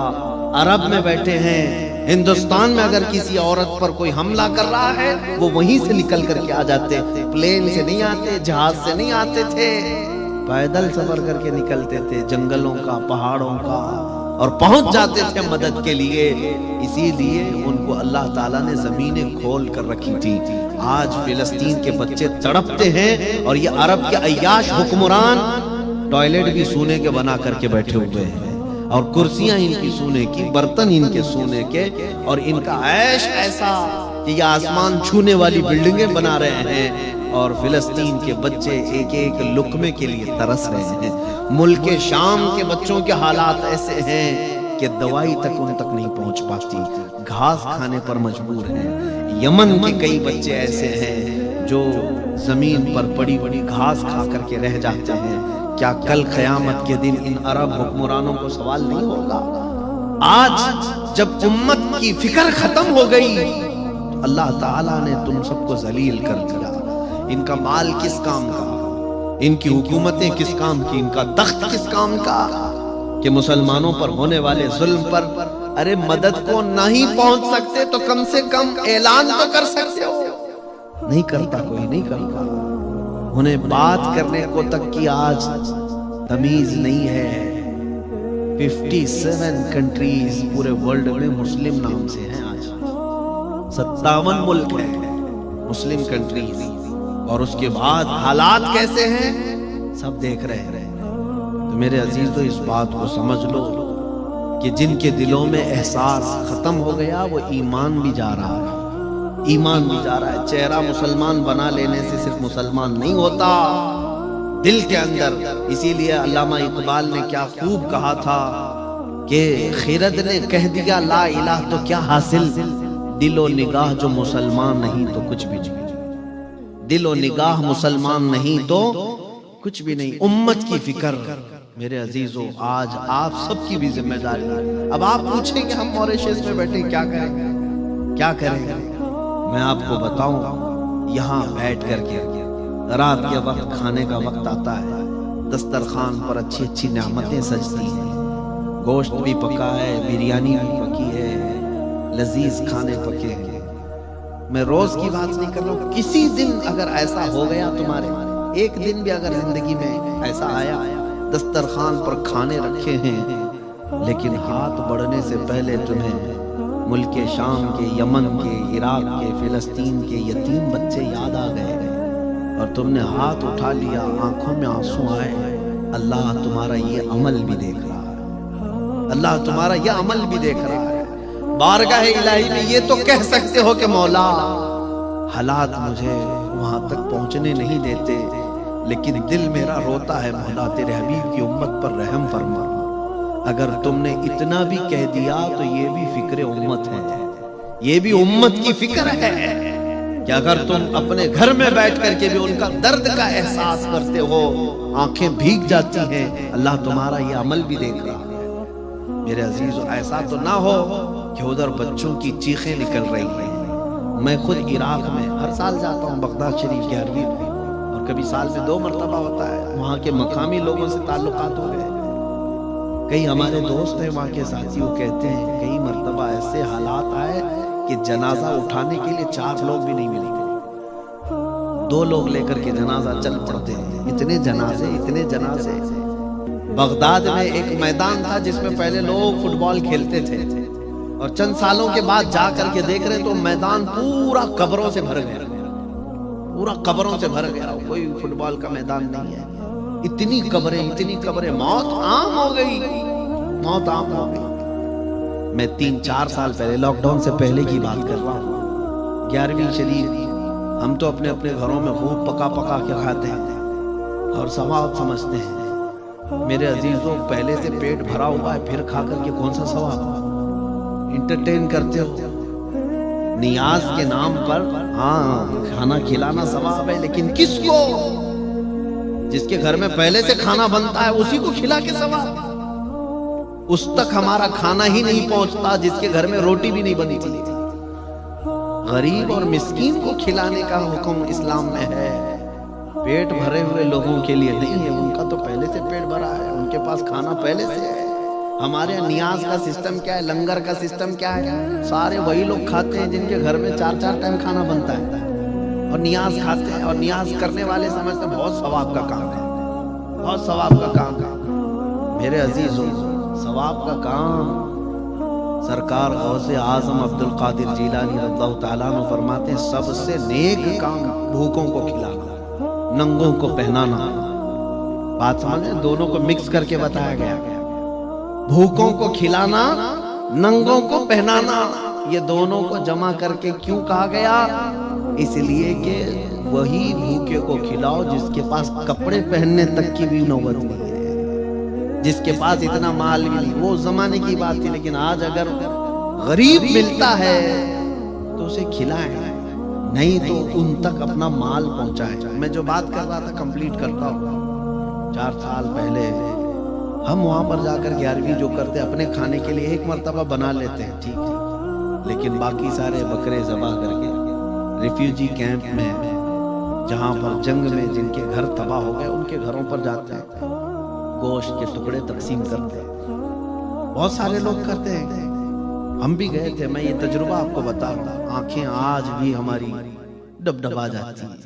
عرب میں بیٹھے ہیں, ہندوستان میں اگر کسی عورت پر کوئی حملہ کر رہا ہے وہ وہیں سے نکل کر کے آ جاتے, پلین سے نہیں آتے, جہاز سے نہیں آتے تھے, پیدل سفر کر کے نکلتے تھے, جنگلوں کا, پہاڑوں کا, اور پہنچ جاتے تھے مدد کے لیے. اسی لیے ان کو اللہ تعالیٰ نے زمینیں کھول کر رکھی تھی. آج فلسطین کے بچے تڑپتے ہیں اور یہ عرب کے عیاش حکمران ٹوائلٹ بھی سونے کے بنا کر کے بیٹھے ہوئے ہیں, اور کرسیاں ان کی سونے کی, برتن ان کے سونے کے, اور ان کا عیش ایسا کہ یہ آسمان چھونے والی بلڈنگیں بنا رہے ہیں, اور فلسطین کے بچے ایک ایک لقمے کے لیے ترس رہے ہیں. ملک شام کے بچوں کے حالات ایسے ہیں کہ دوائی تک ان تک نہیں پہنچ پاتی, گھاس کھانے پر مجبور ہیں. یمن کے کئی بچے ایسے ہیں جو زمین پر بڑی بڑی گھاس کھا کر کے رہ جاتے ہیں. کیا کل قیامت کے دن ان عرب حکمرانوں کو سوال نہیں ہوگا؟ آج جب امت کی فکر ختم ہو گئی تو اللہ تعالیٰ نے تم سب کو ذلیل کر دیا. ان کا مال کس کام کا, ان کی حکومتیں کس کام کی, ان کا تخت کس کام کا, کہ مسلمانوں پر ہونے والے ظلم پر ارے مدد کو نہیں پہنچ سکتے تو کم سے کم اعلان تو کر سکتے ہو. نہیں کرتا کوئی, نہیں کرتا. انہیں بات کرنے کو تک کی آج تمیز نہیں ہے. 57 کنٹریز پورے ورلڈ میں مسلم نام سے ہیں. آج 57 ملک ہیں مسلم کنٹریز, اور اس کے بعد حالات کیسے ہیں سب دیکھ رہے ہیں. تو میرے عزیزو اس بات کو سمجھ لو کہ جن کے دلوں میں احساس ختم ہو گیا وہ ایمان بھی جا رہا ہے, ایمان بھی جا رہا ہے. چہرہ مسلمان بنا لینے سے صرف مسلمان نہیں ہوتا, دل کے اندر. اسی لیے علامہ اقبال نے کیا خوب کہا تھا کہ خرد نے کہہ دیا لا الہ تو کیا حاصل, دل و نگاہ جو مسلمان نہیں تو کچھ بھی نہیں. دل و نگاہ مسلمان نہیں تو کچھ بھی نہیں. امت کی فکر میرے عزیزو آج آپ سب کی بھی ذمہ داری ہے. اب آپ پوچھیں کہ ہم موریشس میں بیٹھے کیا کریں, کیا کریں. میں آپ کو بتاؤں, یہاں بیٹھ کر کے رات کے وقت کھانے کا وقت آتا ہے, دسترخوان پر اچھی اچھی نعمتیں سجتی ہیں, گوشت بھی پکا ہے, بریانی بھی پکی ہے, لذیذ کھانے پکے ہیں. میں روز کی بات نہیں کر رہا ہوں, کسی دن اگر ایسا ہو گیا تمہارے, ایک دن بھی اگر زندگی میں ایسا آیا دسترخوان پر کھانے رکھے ہیں, لیکن ہاتھ بڑھنے سے پہلے تمہیں ملک شام کے, یمن کے, عراق کے, فلسطین کے یتیم بچے یاد آ گئے اور تم نے ہاتھ اٹھا لیا, آنکھوں میں آنسو آئے. اللہ تمہارا یہ عمل بھی دیکھ رہا ہے, اللہ تمہارا یہ عمل بھی دیکھ رہا ہے. بارگاہ الہی میں یہ تو کہہ سکتے ہو کہ مولا حالات مجھے وہاں تک پہنچنے نہیں دیتے, لیکن دل میرا روتا ہے مولا تیرے حبیب کی امت پر رحم فرما. اگر تم نے اتنا بھی کہہ دیا تو یہ بھی فکر امت ہے, یہ بھی امت کی فکر ہے. کہ اگر تم اپنے گھر میں بیٹھ کر کے بھی ان کا درد کا احساس کرتے ہو، آنکھیں بھیگ جاتی ہیں، اللہ تمہارا یہ عمل بھی دیکھ رہا ہے۔ میرے عزیز، ایسا تو نہ ہو کہ ادھر بچوں کی چیخیں نکل رہی ہیں۔ میں خود عراق میں ہر سال جاتا ہوں، بغداد شریف 11ویں میں، اور کبھی سال میں 2 مرتبہ ہوتا ہے۔ وہاں کے مقامی لوگوں سے تعلقات ہو گئے، کئی ہمارے دوست ہیں وہاں کے ساتھی، وہ کہتے ہیں کئی مرتبہ ایسے حالات آئے کہ جنازہ اٹھانے کے لیے 4 لوگ بھی نہیں ملتے، 2 لوگ لے کر کے جنازہ چل پڑتے ہیں۔ اتنے جنازے۔ بغداد میں ایک میدان تھا جس میں پہلے لوگ فٹ بال کھیلتے تھے، اور چند سالوں کے بعد جا کر کے دیکھ رہے تو میدان پورا قبروں سے بھر گیا، کوئی فٹ بال کا میدان نہیں ہے۔ اتنی قبریں، موت عام ہو گئی۔ میں 3-4 سال پہلے، لاک ڈاؤن سے پہلے کی بات کر رہا ہوں، 11ویں شریف ہم تو اپنے گھروں میں خوب پکا کے کھاتے ہیں اور ثواب سمجھتے ہیں۔ میرے عزیزوں، پہلے سے پیٹ بھرا ہوا ہے، پھر کھا کر کے کون سا ثواب؟ انٹرٹین کرتے ہو، نیاز کے نام پر ہاں کھانا کھلانا ثواب ہے، لیکن کس کو؟ جس کے گھر میں پہلے سے کھانا بنتا ہے اسی کو کھلا کے ثواب۔ اس تک ہمارا کھانا ہی نہیں پہنچتا جس کے گھر میں روٹی بھی نہیں بنتی۔ غریب اور مسکین کو کھلانے کا حکم اسلام میں ہے، پیٹ بھرے ہوئے لوگوں کے لیے نہیں ہے۔ ان کا تو پہلے سے پیٹ بھرا ہے، ان کے پاس کھانا پہلے سے ہے۔ ہمارے نیاز کا سسٹم کیا ہے، لنگر کا سسٹم کیا ہے؟ سارے وہی لوگ کھاتے ہیں جن کے گھر میں 4 ٹائم کھانا بنتا ہے، اور نیاز کھاتے ہیں، اور نیاز کرنے والے سمجھتے ہیں بہت ثواب کا کام ہے، بہت ثواب کا کام ہے۔ میرے عزیزوں، ثواب کا کام سرکار غوث اعظم عبد القادر جیلانی رضی اللہ تعالیٰ عنہ فرماتے ہیں سب سے نیک کام بھوکوں کو کھلانا، ننگوں کو پہنانا۔ بات سمجھیں، دونوں کو مکس کر کے بتایا گیا، بھوکوں کو کھلانا، ننگوں کو پہنانا۔ یہ دونوں کو جمع کر کے کیوں کہا گیا؟ اس لیے کہ وہی بھوکے کو کھلاؤ جس کے پاس کپڑے پہننے تک کی بھی نوبت نہیں ہے، جس کے پاس اتنا مال بھی نہیں۔ وہ زمانے کی بات تھی، لیکن آج اگر غریب ملتا ہے تو اسے کھلائیں، نہیں تو ان تک اپنا مال پہنچائیں۔ میں جو بات کر رہا تھا کمپلیٹ کرتا ہوں۔ 4 سال پہلے ہم وہاں پر جا کر 11ویں جو کرتے اپنے کھانے کے لیے 1 مرتبہ بنا لیتے ہیں، ٹھیک، لیکن باقی سارے بکرے ذبح کر کے ریفیوجی کیمپ میں، جہاں پر جنگ میں جن کے گھر تباہ ہو گئے ان کے گھروں پر جاتے ہیں، گوشت کے ٹکڑے تقسیم کرتے ہیں۔ بہت سارے لوگ کرتے ہیں، ہم بھی گئے تھے۔ میں یہ تجربہ آپ کو بتا رہا ہوں، آنکھیں آج بھی ہماری ڈبڈبا جاتی ہیں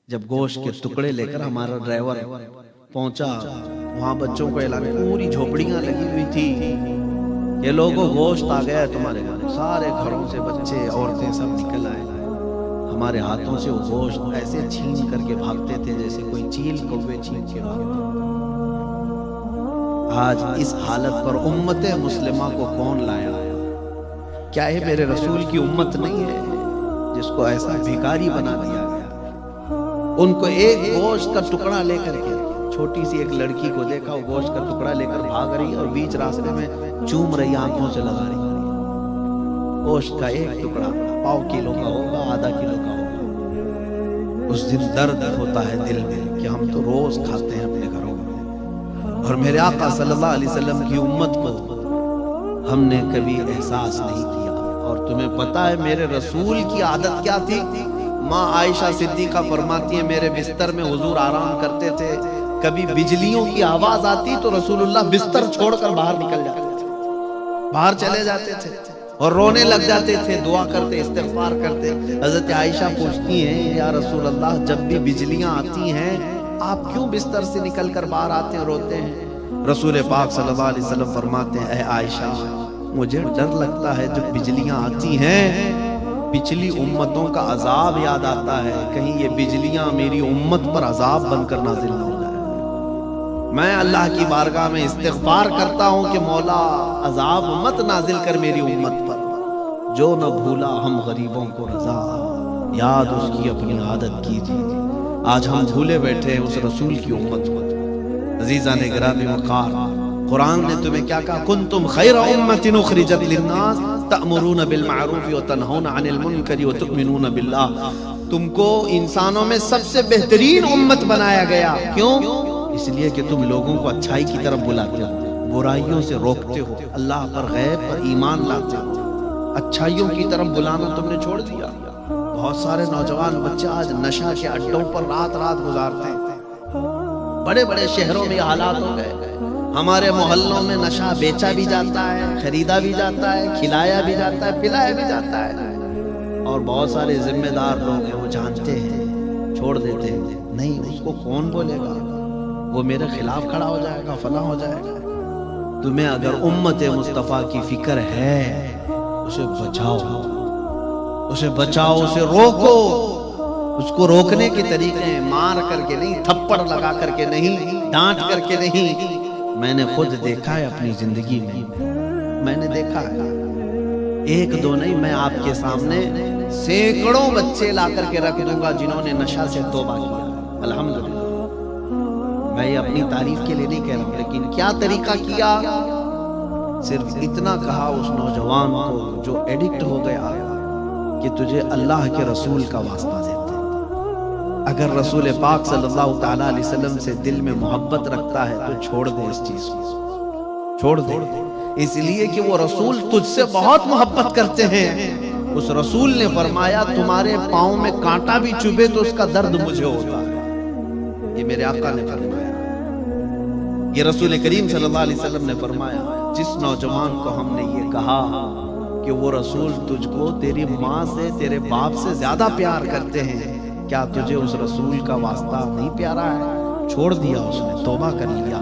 جب گوشت کے ٹکڑے لے کر ہمارا ڈرائیور پہنچا۔ وہاں بچوں کو اعلان، پوری جھوپڑیاں لگی ہوئی تھی، یہ لوگوں گوشت آ گیا ہے تمہارے گھر۔ سارے گھروں سے بچے عورتیں سب نکل آئے، ہمارے ہاتھوں سے وہ گوشت ایسے چھین کر کے بھاگتے تھے جیسے کوئی چیل کوے چھین کے بھاگتے۔ آج اس حالت پر امت مسلمہ کو کون لایا؟ کیا یہ میرے رسول کی امت نہیں ہے جس کو ایسا بھکاری بنا دیا گیا؟ ان کو ایک گوشت کا ٹکڑا لے کر کے، چھوٹی سی ایک لڑکی کو دیکھا وہ گوشت کا ٹکڑا لے کر بھاگ رہی اور بیچ راستے میں چوم رہی، آنکھوں سے لگا رہی۔ گوشت کا ایک ٹکڑا 1/4 کلو کا ہوگا، آدھا کلو کا ہوگا۔ اس دن درد ہوتا ہے دل میں کہ ہم تو روز کھاتے ہیں اپنے گھروں میں، اور میرے آقا صلی اللہ علیہ وسلم کی امت کو ہم نے کبھی احساس نہیں کیا۔ اور تمہیں پتا ہے میرے رسول کی عادت کیا تھی؟ ماں عائشہ صدیقہ فرماتی ہیں میرے بستر میں حضور آرام کرتے تھے، کبھی بجلیوں کی آواز آتی تو رسول اللہ بستر چھوڑ کر باہر نکل جاتے تھے، باہر چلے جاتے تھے اور رونے لگ جاتے تھے، دعا کرتے، استغفار کرتے۔ حضرت عائشہ پوچھتی ہیں یا رسول اللہ جب بھی بجلیاں آتی ہیں آپ کیوں بستر سے نکل کر باہر آتے ہیں، روتے ہیں؟ رسول پاک صلی اللہ علیہ وسلم فرماتے ہیں اے عائشہ مجھے ڈر لگتا ہے جب بجلیاں آتی ہیں پچھلی امتوں کا عذاب یاد آتا ہے، کہیں یہ بجلیاں میری امت پر عذاب بن کر نازل نہ ہو جائے۔ میں اللہ کی بارگاہ میں استغفار کرتا ہوں کہ مولا عذاب مت نازل کر میری امت پر۔ جو نہ بھولا ہم غریبوں کو رضا، یاد اس کی اپنی عادت کیجیے۔ آج ہم بھولے بیٹھے اس رسول کی امت کو۔ عزیزان گرامی وقار، قرآن نے تمہیں کیا کہا؟ کنتم خیر امت اخرجت للناس تأمرون بالمعروف وتنہون عن المنکر وتؤمنون باللہ. تم کو انسانوں میں سب سے بہترین امت بنایا گیا. کیوں؟ اس لیے کہ تم لوگوں کو اچھائی کی طرف بلاتے ہو، برائیوں سے روکتے ہو، اللہ پر غیب پر ایمان لاتے ہو. اچھائیوں کی طرف بلانا تم نے چھوڑ دیا. بہت سارے نوجوان بچے آج نشہ کے اڈوں پر رات رات گزارتے ہیں. بڑے بڑے شہروں میں حالات ہو گئے. ہمارے محلوں میں نشہ بیچا بھی جاتا ہے، خریدا بھی جاتا ہے، کھلایا بھی جاتا ہے، پلایا بھی جاتا ہے. اور بہت سارے ذمہ دار لوگ ہیں، وہ جانتے ہیں، چھوڑ دیتے ہیں. نہیں، اس کو کون بولے گا، وہ میرے خلاف کھڑا ہو جائے گا، فلاں ہو جائے گا. تمہیں اگر امت مصطفیٰ کی فکر ہے، اسے بچاؤ، اسے بچاؤ، اسے روکو. اس کو روکنے کے طریقے ہیں مار کر کے نہیں، تھپڑ لگا کر کے نہیں، ڈانٹ کر کے نہیں. میں نے خود دیکھا ہے اپنی زندگی میں، میں نے دیکھا ہے. ایک دو نہیں، میں آپ کے سامنے سینکڑوں بچے لا کر کے رکھ دوں گا جنہوں نے نشہ سے توبہ کیا. الحمدللہ. میں یہ اپنی تعریف کے لیے نہیں کہہ رہا ہوں، لیکن کیا طریقہ کیا. صرف اتنا کہا اس نوجوان کو جو ایڈکٹ ہو گیا کہ تجھے اللہ کے رسول کا واسطہ دیتے. اگر رسول پاک صلی اللہ تعالیٰ علیہ وسلم سے دل میں محبت رکھتا ہے تو چھوڑ دے اس چیز کو، چھوڑ دے. اس لیے کہ وہ رسول تجھ سے بہت محبت کرتے ہیں. اس رسول نے فرمایا تمہارے پاؤں میں کانٹا بھی چبھے تو اس کا درد مجھے ہوتا ہے. یہ میرے آقا نے فرمایا، یہ رسول کریم صلی اللہ علیہ وسلم نے فرمایا. جس نوجوان کو ہم نے یہ کہا کہ وہ رسول تجھ کو تیری ماں سے، تیرے باپ سے زیادہ پیار کرتے ہیں، کیا تجھے اس رسول کا واسطہ نہیں پیارا ہے؟ چھوڑ دیا اس نے، توبہ کر لیا.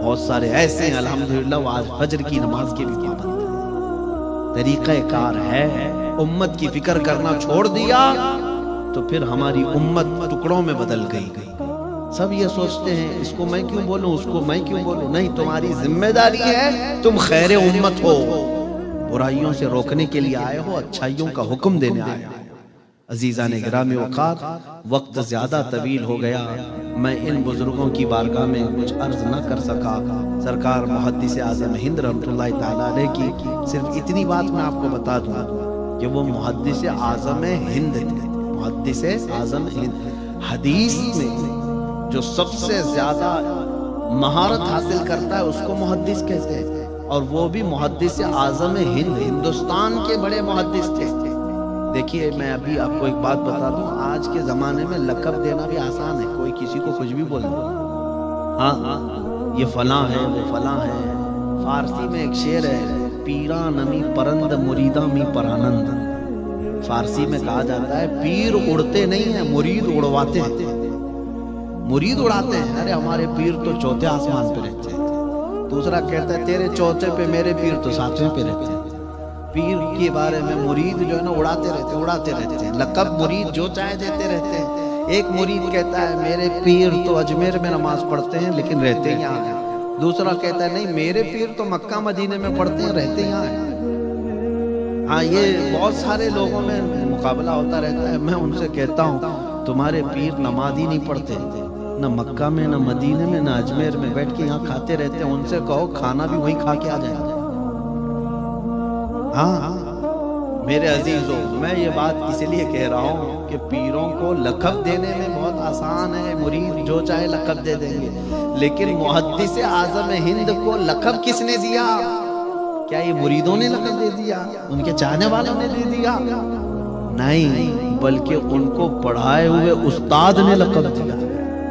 بہت سارے ایسے ہیں الحمدللہ، وہ آج فجر کی نماز کے بھی پابند ہیں. طریقہ کار ہے. امت کی فکر کرنا چھوڑ دیا تو پھر ہماری امت ٹکڑوں میں بدل گئی. سب یہ سوچتے ہیں اس کو میں کیوں بولوں، اس کو میں کیوں بولوں. نہیں، تمہاری ذمہ داری ہے، تم خیر امت ہو. برائیوں سے روکنے کے لیے آئے ہو، اچھائیوں کا حکم دینے آئے ہو. عزیزان گرامی اوقات، وقت زیادہ طویل ہو گیا. میں ان بزرگوں کی بارگاہ میں کچھ عرض نہ کر سکا. سرکار محدث اعظم ہند رحمۃ اللہ تعالیٰ علیہ کی صرف اتنی بات میں آپ کو بتا دوں کہ وہ محدث اعظم ہند تھے. محدث اعظم ہند. حدیث میں جو سب سے زیادہ مہارت حاصل کرتا ہے اس کو محدث کہتے ہیں. اور وہ بھی محدث اعظم ہند، ہندوستان کے بڑے محدث تھے. دیکھیے، میں ابھی آپ کو ایک بات بتا دوں، آج کے زمانے میں لقب دینا بھی آسان ہے. کوئی کسی کو کچھ بھی بول دے، ہاں یہ فلاں ہے، وہ فلاں ہے. فارسی میں ایک شعر ہے، پیراں نمی پرند مریداں می پرانند. فارسی میں کہا جاتا ہے پیر اڑتے نہیں ہیں، مرید اڑواتے ہیں. مرید اڑاتے ہیں، ارے ہمارے پیر تو چوتھے آسمان پہ رہتے ہیں. دوسرا کہتا ہے تیرے چوتھے پہ، میرے پیر تو ساتویں پہ رہتے ہیں. پیر کے بارے میں مرید جو ہے نا اڑاتے رہتے ہیں. لقب مرید جو چاہے دیتے رہتے ہیں. ایک مرید کہتا ہے میرے پیر تو اجمیر میں نماز پڑھتے ہیں لیکن رہتے یہاں ہیں. دوسرا کہتا ہے نہیں، میرے پیر تو مکہ مدینے میں پڑھتے ہیں، رہتے یہاں ہیں. ہاں، یہ بہت سارے لوگوں میں مقابلہ ہوتا رہتا ہے. میں ان سے کہتا ہوں تمہارے پیر نماز ہی نہیں پڑھتے، نہ مکہ میں، نہ مدینے میں، نہ اجمیر میں، بیٹھ کے یہاں کھاتے رہتے ہیں. ان سے کہو کھانا بھی وہیں کھا کے آ جائیں. ہاں میرے عزیزوں، میں یہ بات اس لیے کہہ رہا ہوں کہ پیروں کو لقب دینے میں بہت آسان ہے. مرید جو چاہے لقب دے دیں گے، لیکن محدث اعظم ہند کو لقب کس نے دیا؟ کیا یہ مریدوں نے لقب دے دیا؟ ان کے چاہنے والوں نے دے دیا؟ نہیں، بلکہ ان کو پڑھائے ہوئے استاد نے لقب دیا.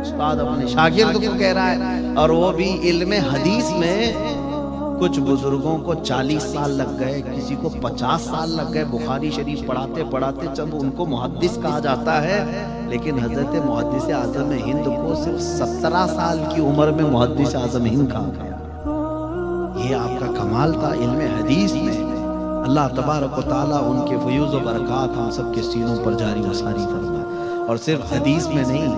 استاد اپنے شاگرد کو کہہ رہا ہے. اور وہ بھی علم حدیث میں کچھ بزرگوں کو 40 سال لگ گئے، کسی کو 50 سال لگ گئے. بخاری شریف پڑھاتے پڑھاتے جب ان کو محدث کہا جاتا ہے، لیکن حضرت محدث اعظم ہند کو صرف 17 سال کی عمر میں محدث اعظم ہند کہا گیا. یہ آپ کا کمال تھا علم حدیث میں. اللہ تبارک و تعالیٰ ان کے فیوز و برکات ہم سب کے سینوں پر جاری و ساری فرمائے. اور صرف حدیث میں نہیں،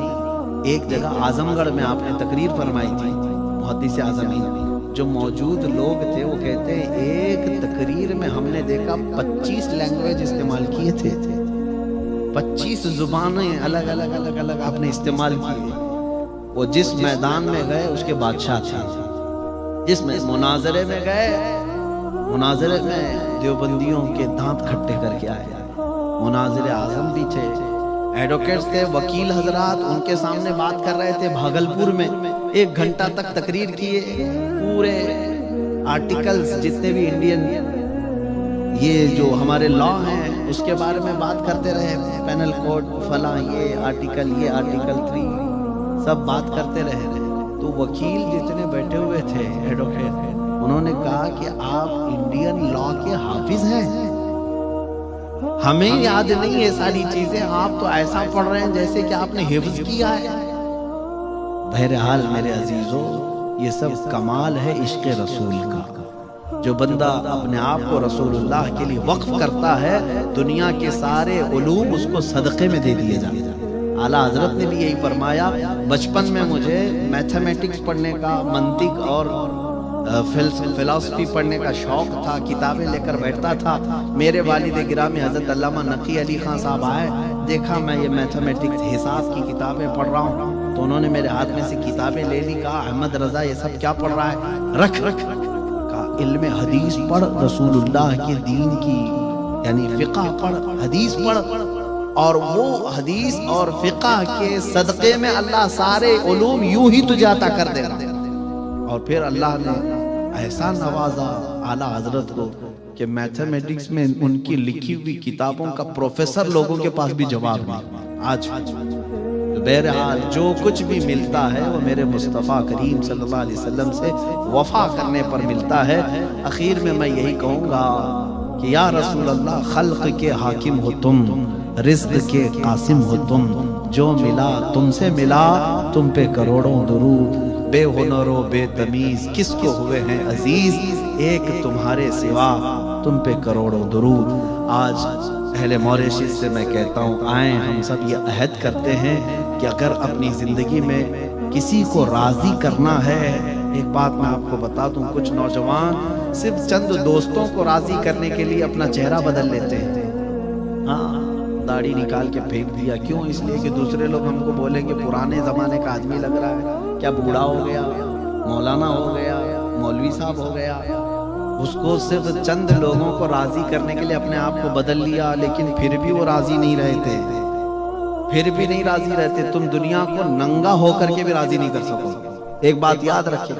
ایک جگہ اعظم گڑھ میں آپ نے تقریر فرمائی تھی محدث اعظم ہند. جو موجود لوگ تھے وہ کہتے ہیں ایک تقریر میں ہم نے دیکھا 25 لینگویج استعمال کیے تھے. 25 زبانیں الگ الگ آپ نے استعمال کی. وہ جس میدان میں گئے اس کے بادشاہ تھے، جس میں مناظرے میں گئے مناظرے میں دیوبندیوں کے دانت کھٹے کر کے آئے، مناظر اعظم بھی تھے، ایڈوکیٹس تھے، وکیل حضرات ان کے سامنے بات کر رہے تھے بھاگلپور میں، 1 گھنٹہ تک تقریر کیے، پورے آرٹیکلز جتنے بھی انڈین یہ جو ہمارے لا ہیں اس کے بارے میں بات کرتے رہے، پینل کوڈ فلاں، یہ آرٹیکل 3 سب بات کرتے رہے۔ تو وکیل جتنے بیٹھے ہوئے تھے ایڈوکیٹ، انہوں نے کہا کہ آپ انڈین لا کے حافظ ہیں، ہمیں یاد نہیں ہے ساری چیزیں، آپ تو ایسا پڑھ رہے ہیں جیسے کہ آپ نے حفظ کیا ہے۔ بہرحال میرے عزیزو، یہ سب کمال ہے عشق رسول کا۔ جو بندہ اپنے آپ کو رسول اللہ کے لیے وقف کرتا ہے، دنیا کے سارے علوم اس کو صدقے میں دے دیے جاتے ہیں۔ اعلیٰ حضرت نے بھی یہی فرمایا، بچپن میں مجھے میتھمیٹکس پڑھنے کا، منطق اور فلسفی پڑھنے کا شوق تھا، کتابیں لے کر بیٹھتا تھا۔ میرے والد گرامی حضرت علامہ نقی علی خان صاحب آئے، دیکھا میں یہ میتھمیٹکس حساب کی کتابیں پڑھ رہا ہوں، تو انہوں نے میرے ہاتھ میں سے کتابیں لے لی، کہا احمد رضا یہ سب کیا پڑھ رہا ہے، رکھ کہا علم حدیث پڑھ، رسول اللہ کے دین کی یعنی فقہ پڑھ، حدیث پڑھ، اور وہ حدیث اور فقہ کے صدقے میں اللہ سارے علوم یوں ہی تجھے عطا کر دے گا۔ اور پھر اللہ نے ایسا نوازا اعلیٰ حضرت کو کہ میتھمیٹکس میں ان کی لکھی ہوئی کتابوں کا پروفیسر لوگوں کے پاس بھی جواب نہیں آج۔ بہرحال جو کچھ بھی ملتا ہے وہ میرے مصطفیٰ کریم صلی اللہ علیہ وسلم سے وفا کرنے پر ملتا ہے۔ اخیر میں میں یہی کہوں گا کہ یا رسول اللہ، خلق کے حاکم ہو تم، رزق کے قاسم ہو تم، جو ملا تم سے ملا، تم پہ کروڑوں درود، بے ہنر و بے تمیز کس کو ہوئے ہیں عزیز، ایک تمہارے سوا، تم پہ کروڑوں درود۔ آج اہل موریشیس سے میں کہتا ہوں، آئیں ہم سب یہ عہد کرتے ہیں کہ اگر اپنی زندگی میں کسی کو راضی کرنا ہے، ایک بات میں آپ کو بتا دوں، کچھ نوجوان صرف چند دوستوں کو راضی کرنے کے لیے اپنا چہرہ بدل لیتے ہیں، ہاں داڑھی نکال کے پھینک دیا، کیوں؟ اس لیے کہ دوسرے لوگ ہم کو بولیں گے پرانے زمانے کا آدمی لگ رہا ہے، کیا بوڑھا ہو گیا، مولانا ہو گیا، مولوی صاحب ہو گیا۔ اس کو صرف چند لوگوں کو راضی کرنے کے لیے اپنے آپ کو بدل لیا، لیکن پھر بھی وہ راضی نہیں رہتے، پھر بھی نہیں راضی رہتے۔ تم دنیا کو ننگا ہو کر کے بھی راضی نہیں کر سکو۔ ایک بات یاد رکھیں،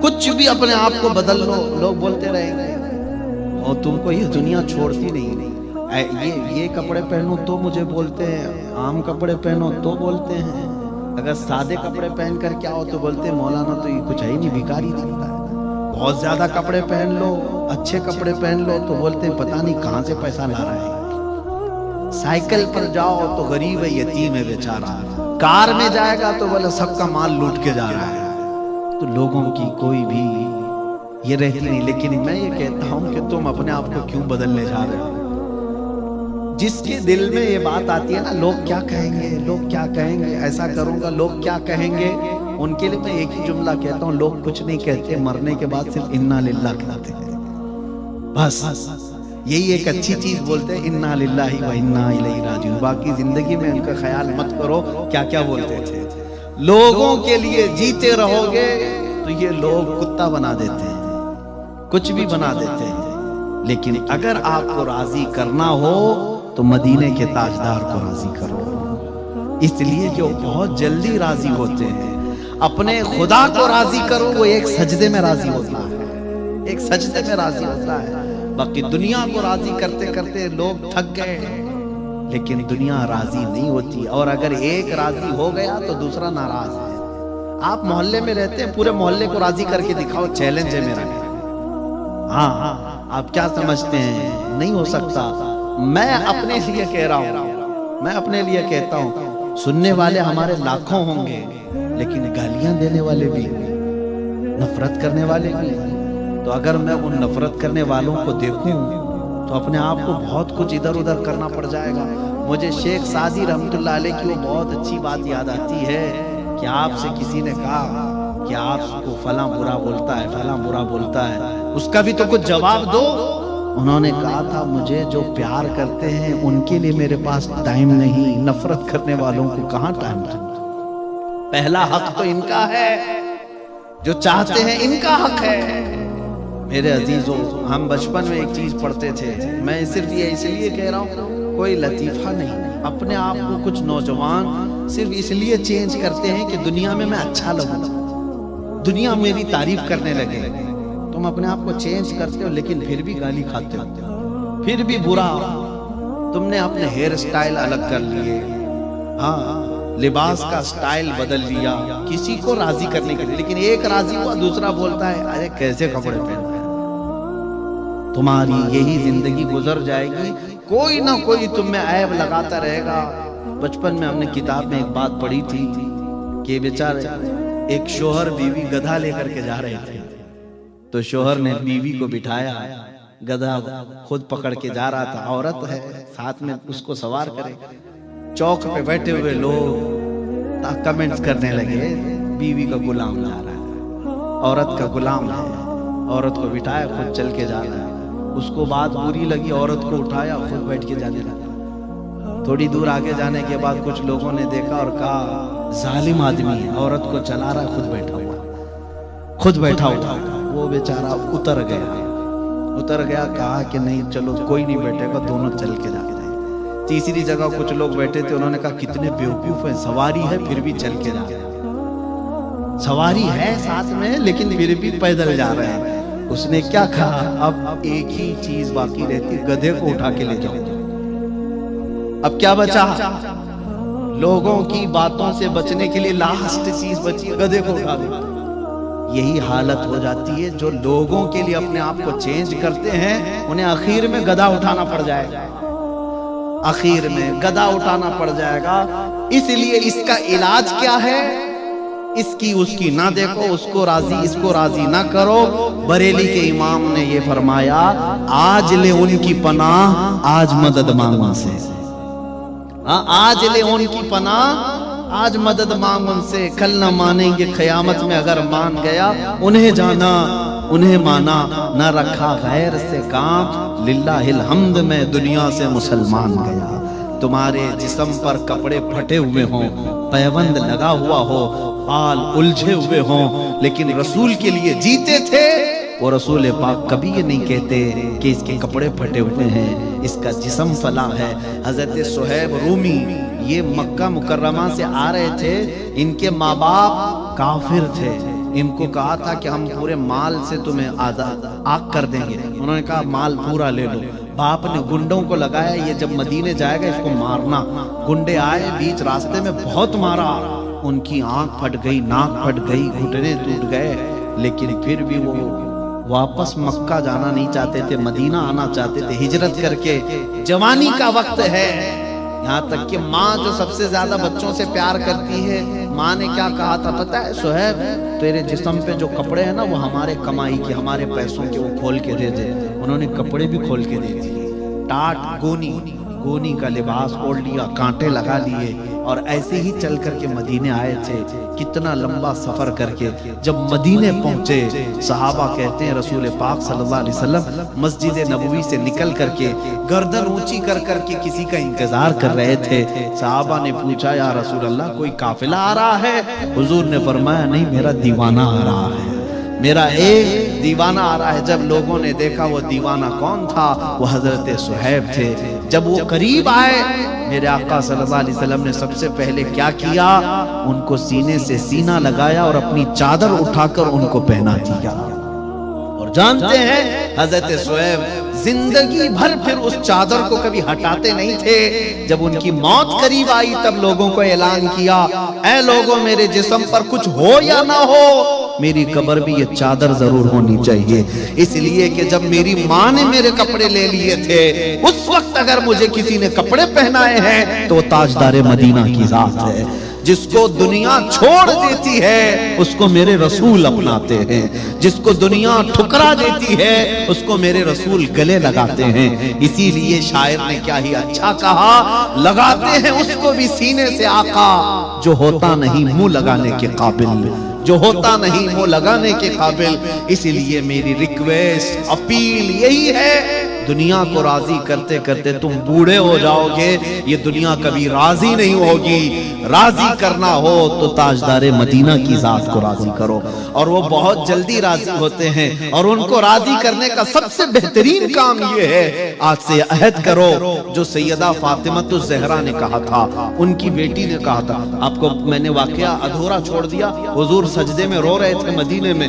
کچھ بھی اپنے آپ کو بدل لو، لوگ بولتے رہیں گے اور تم کو یہ دنیا چھوڑتی نہیں، یہ کپڑے پہنو تو مجھے بولتے ہیں، عام کپڑے پہنو تو بولتے ہیں، اگر سادے کپڑے پہن کر کیا ہو تو بولتے ہیں مولانا تو یہ کچھ ہے ہی نہیں، بھیکاری دکھتا ہے۔ بہت زیادہ کپڑے پہن لو، اچھے کپڑے پہن لو تو بولتے ہیں پتہ نہیں کہاں سے پیسہ لا رہا ہے۔ سائیکل پر جاؤ تو غریب ہے، یتیم ہے بیچارہ، کار میں جائے گا تو بولے سب کا مال لوٹ کے جا رہا ہے۔ تو لوگوں کی کوئی بھی یہ رہتی نہیں، لیکن میں یہ کہتا ہوں کہ تم اپنے آپ کو کیوں بدلنے جا رہے ہو؟ جس کے دل میں یہ بات آتی ہے نا، لوگ کیا کہیں گے، لوگ کیا کہیں گے، ایسا کروں گا لوگ کیا کہیں گے، ان کے لیے میں ایک ہی جملہ کہتا ہوں، لوگ کچھ نہیں کہتے، مرنے کے بعد صرف انا للہ کہتے ہیں، بس یہی ایک اچھی چیز بولتے ہیں، انا للہ و انا الیہ راجعون۔ باقی زندگی میں ان کا خیال مت کرو کیا کیا بولتے تھے۔ لوگوں کے لیے جیتے رہو گے تو یہ لوگ کتا بنا دیتے ہیں، کچھ بھی بنا دیتے ہیں، لیکن اگر آپ کو راضی کرنا ہو تو مدینے کے تاجدار کو راضی کرو، اس لیے جو بہت جلدی راضی ہوتے ہیں۔ اپنے خدا کو راضی کرو، وہ ایک سجدے میں راضی ہوتا ہے، ایک سجدے میں راضی ہوتا ہے۔ باقی دنیا کو راضی کرتے کرتے لوگ تھک گئے، لیکن دنیا راضی نہیں ہوتی، اور اگر ایک راضی ہو گیا تو دوسرا ناراض ہے۔ آپ محلے میں رہتے ہیں، پورے محلے کو راضی کر کے دکھاؤ، چیلنج ہے میرا۔ ہاں آپ کیا سمجھتے ہیں؟ نہیں ہو سکتا۔ میں اپنے لیے کہہ رہا ہوں، میں اپنے لیے کہتا ہوں، سننے والے ہمارے لاکھوں ہوں گے، لیکن گالیاں دینے والے بھی، نفرت کرنے والے بھی۔ تو اگر میں ان نفرت کرنے والوں کو دیکھوں تو اپنے آپ کو بہت کچھ ادھر ادھر کرنا پڑ جائے گا۔ مجھے شیخ سعدی رحمت اللہ علیہ کی وہ بہت اچھی بات یاد آتی ہے کہ آپ سے کسی نے کہا کہ آپ کو فلاں برا بولتا ہے، فلاں برا بولتا ہے، اس کا بھی تو کچھ جواب دو۔ انہوں نے کہا تھا مجھے جو پیار کرتے ہیں ان کے لیے میرے پاس ٹائم نہیں، نفرت کرنے والوں کو کہاں ٹائم دوں؟ پہلا حق تو ان کا ہے، جو چاہتے ہیں ان کا حق ہے، میرے عزیزوں، ہم بچپن میں ایک چیز پڑھتے تھے، میں صرف یہ اس لیے کہہ رہا ہوں، کوئی لطیفہ نہیں، اپنے آپ کو کچھ نوجوان صرف اس لیے چینج کرتے ہیں کہ دنیا میں اچھا لگوں، دنیا میری تعریف کرنے لگے۔ تم اپنے آپ کو چینج کرتے ہو لیکن پھر بھی گالی کھاتے ہو، پھر بھی برا۔ تم نے اپنے ہیئر سٹائل الگ کر لیے، ہاں لباس کا سٹائل بدل لیا کسی کو راضی کرنے کے لیے، لیکن ایک راضی ہوا دوسرا بولتا ہے ارے کیسے کپڑے پہنتے ہیں۔ تمہاری یہی زندگی گزر جائے گی، کوئی نہ کوئی تم میں عیب لگاتا رہے گا۔ بچپن میں ہم نے کتاب میں ایک بات پڑھی تھی کہ بیچارے ایک شوہر بیوی گدھا لے کر کے جا رہے تھے، تو شوہر نے بیوی کو بٹھایا، گدھا خود پکڑ کے جا رہا تھا، عورت ہے ساتھ میں اس کو سوار کرے۔ چوک پہ بیٹھے ہوئے لوگ کمنٹس کرنے لگے بیوی کا غلام جا رہا ہے، عورت کا غلام ہے، عورت کو بٹھایا خود چل کے جا رہا ہے۔ اس کو بات بری لگی، عورت کو اٹھایا خود بیٹھ کے جانے لگا۔ تھوڑی دور آگے جانے کے بعد کچھ لوگوں نے دیکھا اور کہا ظالم آدمی ہے، عورت کو چلا رہا ہے خود بیٹھا ہوا، خود بیٹھا ہوا۔ وہ بیچارہ اتر گیا، کہا کہ نہیں چلو کوئی نہیں بیٹھے گا، دونوں چل کے جاتے ہیں۔ تیسری جگہ کچھ لوگ بیٹھے تھے، انہوں نے کہا کتنے بیوقوف ہیں، سواری ہے پھر بھی چل کے جاتے ہیں، سواری ہے ساتھ میں لیکن پھر بھی پیدل جا رہے ہیں۔ اس نے کیا کہا اب ایک ہی چیز باقی رہتی، گدھے کو اٹھا کے لے جاؤ۔ اب کیا بچا؟ لوگوں کی باتوں سے بچنے کے لیے لاسٹ چیز بچی، گدھے کو اٹھا دو۔ یہی حالت ہو جاتی ہے جو لوگوں کے لیے اپنے آپ کو چینج کرتے ہیں، انہیں آخر میں گدھا اٹھانا پڑ جائے گا، آخر میں گدھا اٹھانا پڑ جائے گا۔ اس لیے اس کا علاج کیا ہے؟ اس کی نہ دیکھو، اس کو راضی نہ کرو۔ بریلی کے امام نے یہ فرمایا آج لے ان کی پناہ، آج مدد مانگ ان سے، آج لے ان کی پناہ، آج مدد مانگ ان سے، کل نہ مانیں گے قیامت میں، اگر مان گیا انہیں جانا انہیں مانا، نہ رکھا غیر سے کام، للہ الحمد میں دنیا سے مسلمان گیا۔ تمہارے جسم پر کپڑے پھٹے ہوئے ہوں، پیوند لگا ہوا ہو، بال الجھے ہوئے ہوں، لیکن رسول کے لیے جیتے تھے، وہ رسول پاک کبھی یہ نہیں کہتے کہ اس کے کپڑے پھٹے ہوئے ہیں، اس کا جسم فلاں ہے۔ حضرت صہیب رومی یہ مکہ مکرمہ سے آ رہے تھے، ان کے ماں باپ کافر تھے، ان کو کہا تھا کہ ہم پورے مال سے تمہیں آزاد کر دیں گے، انہوں نے کہا مال پورا لے لو۔ باپ نے گنڈوں کو لگایا، یہ جب مدینے جائے گا اس کو مارنا۔ گنڈے آئے، بیچ راستے میں بہت مارا، ان کی آنکھ پھٹ گئی، ناک پھٹ گئی، گھٹنے ٹوٹ گئے، لیکن پھر بھی وہ واپس مکہ جانا نہیں چاہتے تھے، مدینہ آنا چاہتے تھے، ہجرت کر کے۔ جوانی کا وقت ہے، یہاں تک کہ ماں جو سب سے زیادہ بچوں سے پیار کرتی ہے، ماں نے کیا کہا تھا پتہ ہے؟ صہیب تیرے جسم پہ جو کپڑے ہیں نا وہ ہمارے کمائی کے، ہمارے پیسوں کے، وہ کھول کے دے دے۔ انہوں نے کپڑے بھی کھول کے دے دیے، ٹاٹ گونی کا لباس اوڑھ لیا، کانٹے لگا لیے، اور ایسے ہی چل کر کے مدینے آئے تھے۔ کتنا لمبا سفر کر کے جب مدینے پہنچے، صحابہ کہتے ہیں رسول پاک صلی اللہ علیہ وسلم مسجد نبوی سے نکل کر کے گردن اونچی کر کر کے کسی کا انتظار کر رہے تھے۔ صحابہ نے پوچھا یا رسول اللہ کوئی قافلہ آ رہا ہے؟ حضور نے فرمایا نہیں، میرا دیوانہ آ رہا ہے، میرا ایک دیوانہ آ رہا ہے۔ جب لوگوں نے دیکھا وہ دیوانہ کون تھا، وہ حضرت صہیب تھے۔ جب وہ قریب آئے، میرے آقا صلی اللہ علیہ وسلم نے سب سے پہلے کیا کیا؟ ان کو سینے سے سینہ لگایا اور اپنی چادر اٹھا کر ان کو پہنا دیا۔ اور جانتے ہیں حضرت صہیب زندگی بھر پھر اس چادر کو کبھی ہٹاتے نہیں تھے۔ جب ان کی موت قریب آئی تب لوگوں کو اعلان کیا اے لوگوں، میرے جسم پر کچھ ہو یا نہ ہو، میری قبر بھی یہ چادر ضرور ہونی چاہیے، اس لیے کہ جب میری ماں نے میرے کپڑے لے لیے تھے، اس وقت اگر مجھے کسی نے کپڑے پہنائے ہیں تو تاجدار مدینہ کی ذات ہے۔ جس کو دنیا چھوڑ دیتی ہے اس کو میرے رسول اپناتے ہیں، جس کو دنیا ٹھکرا دیتی ہے اس کو میرے رسول گلے لگاتے ہیں۔ اسی لیے شاعر نے کیا ہی اچھا کہا، لگاتے ہیں اس کو بھی سینے سے آقا جو ہوتا نہیں منہ لگانے کے قابل، جو ہوتا نہیں منہ لگانے کے قابل۔ اس لیے میری ریکویسٹ اپیل یہی ہے، دنیا کو راضی کرتے کرتے تم بوڑھے ہو جاؤ گے، یہ دنیا کبھی راضی نہیں ہوگی۔ راضی کرنا ہو تو تاجدار مدینہ کی ذات کو راضی کرو، اور وہ بہت جلدی راضی ہوتے ہیں، اور ان کو راضی کرنے کا سب سے بہترین کام یہ ہے، آج سے عہد کرو جو سیدہ فاطمہ الزہرا نے کہا تھا، ان کی بیٹی نے کہا تھا۔ آپ کو میں نے واقعہ ادھورا چھوڑ دیا، حضور سجدے میں رو رہے تھے مدینے میں،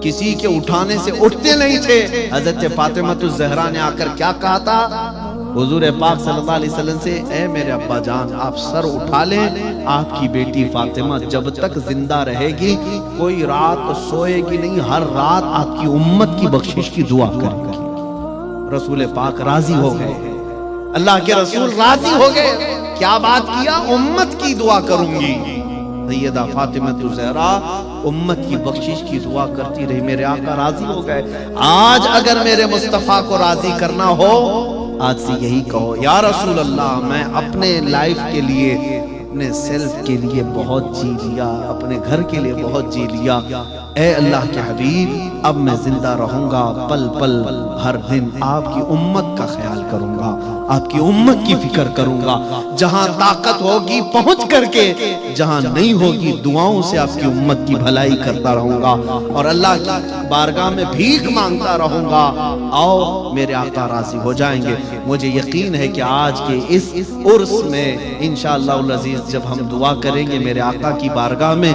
کسی کے اٹھانے سے اٹھتے نہیں تھے۔ حضرت فاطمہ الزہرا نے آ کر کیا کہا تھا حضور پاک صلی اللہ علیہ وسلم سے، اے میرے ابا جان آپ سر اٹھا لیں، آپ کی بیٹی فاطمہ جب تک زندہ رہے گی کوئی رات سوئے گی نہیں، ہر رات آپ کی امت کی بخشش کی دعا کرے گی۔ رسول پاک راضی ہو گئے، اللہ کے رسول راضی ہو گئے، کیا بات کیا؟ امت کی دعا کروں گی۔ سیدہ فاطمہ الزہرا امت کی بخشش کی دعا کرتی رہی، میرے آقا راضی ہو گئے۔ آج اگر میرے مصطفیٰ کو راضی کرنا ہو، آج سے یہی کہو، یا رسول اللہ میں اپنے لائف کے لیے، اپنے سیلف کے لیے بہت جی لیا، اپنے گھر کے لیے بہت جی لیا، اے اللہ کے حبیب اب میں زندہ رہوں گا، پل پل ہر دن آپ کی امت کا خیال کروں گا، آپ کی امت کی فکر کروں گا، جہاں طاقت ہوگی پہنچ کر کے، جہاں نہیں ہوگی دعاؤں سے آپ کی امت کی بھلائی کرتا رہوں گا، اور اللہ کی بارگاہ میں بھیک مانگتا رہوں گا، آؤ میرے آقا راضی ہو جائیں گے۔ مجھے یقین ہے کہ آج کے اس عرس میں انشاءاللہ العزیز جب ہم دعا کریں گے میرے آقا کی بارگاہ میں،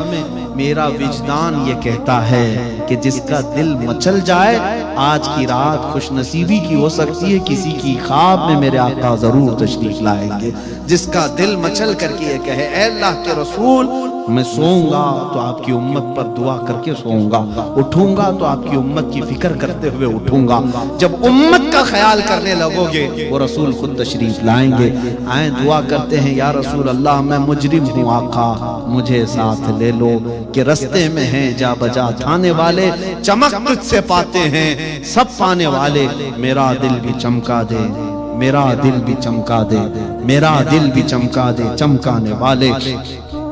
میرا وجدان یہ کہتا ہے کہ جس کا دل مچل جائے، آج کی رات خوش نصیبی کی ہو سکتی ہے، کسی کی خواب میں میرے آقا ضرور تشریف لائیں گے۔ جس کا دل مچل کر کے یہ کہے، اے اللہ کے رسول میں سوؤں گا تو آپ کی امت پر دعا کر کے سوؤں گا، اٹھوں گا تو آپ کی امت کی فکر کرتے ہوئے اٹھوں گا، جب امت کا خیال کرنے لگو گے وہ رسول خود تشریف لائیں گے۔ آئیں دعا کرتے ہیں، یا رسول اللہ میں مجرم ہوں آقا مجھے ساتھ لے لو، کہ رستے میں ہیں جا بجا تھانے والے، چمک تجھ سے پاتے ہیں سب پانے والے، میرا دل بھی چمکا دے، میرا دل بھی چمکا دے، میرا دل بھی چمکا دے چمکانے والے،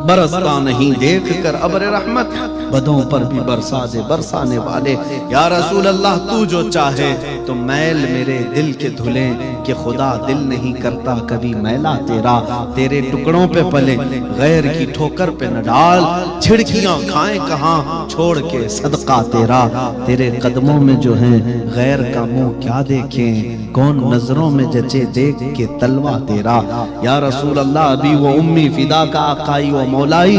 برستا نہیں دیکھ کر ابر رحمت، بدوں پر بھی برسا دے برسانے والے۔ یا رسول اللہ تو جو چاہے تو میل میرے دل کے دھلیں، کہ خدا دل نہیں کرتا کبھی میلا تیرا، تیرے ٹکڑوں پہ پلے غیر کی ٹھوکر پہ نہ ڈال، چھڑکیاں کھائیں کہاں چھوڑ کے صدقہ تیرا، تیرے قدموں میں جو ہیں غیر کا منہ کیا دیکھیں، کون نظروں میں جچے دیکھ کے تلوہ تیرا۔ یا رسول اللہ ابھی وہ امی فدا کا آقائی و مولائی،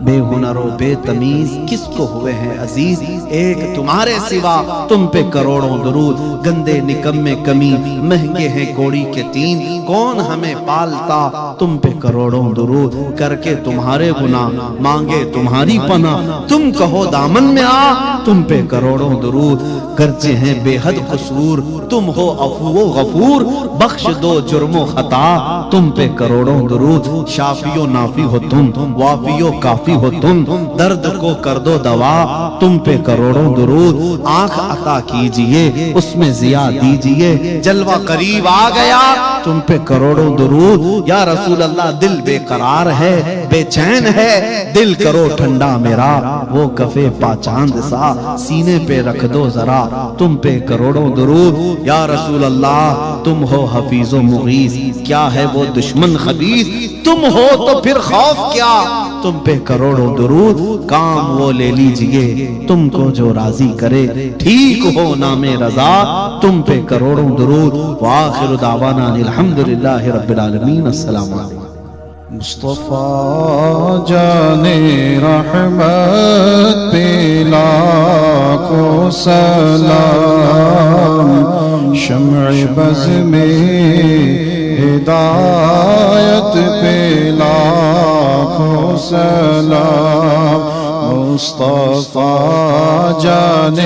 بے ہنر و بے تمیز کس کو ہوئے ہیں عزیز، ایک تمہارے سوا تم پہ کروڑوں درود، گندے نکمے کمی مہنگے ہیں کوڑی کے تین، کون ہمیں پالتا تم پہ کروڑوں درود، کر کے تمہارے گناہ مانگے تمہاری پناہ، تم کہو دامن میں آ تم پہ کروڑوں درود، گرچہ ہیں بے حد قصور تم ہو عفو و غفور، بخش دو جرم و خطا تم پہ کروڑوں درود، شافی و نافی ہو تم، وافی و کافی ہو تم، درد کو کر دو دوا تم پہ کروڑوں درود، آنکھ عطا کیجئے اس میں ضیاء دیجئے، جلوہ قریب آ گیا تم پہ کروڑوں درود۔ یا رسول اللہ دل بے قرار ہے بے چین ہے، دل کرو ٹھنڈا میرا، وہ کفے پا چاند سا سینے پہ رکھ دو ذرا تم پہ کروڑوں درود۔ یا رسول اللہ تم ہو حفیظ و مغیث، کیا ہے وہ دشمن خبیث، تم ہو تو پھر خوف کیا تم پہ کروڑوں درود، کام وہ لے لیجئے تم کو جو راضی کرے، ٹھیک ہو نام رضا تم پہ کروڑوں درود، وآخر دعوانا الحمدللہ رب العالمین، السلام علیکم۔ مصطفیٰ جان رحمت پہ لاکھوں سلام، شمع بز میں ہدایت پہ لاکھوں سلام، مصطفیٰ جان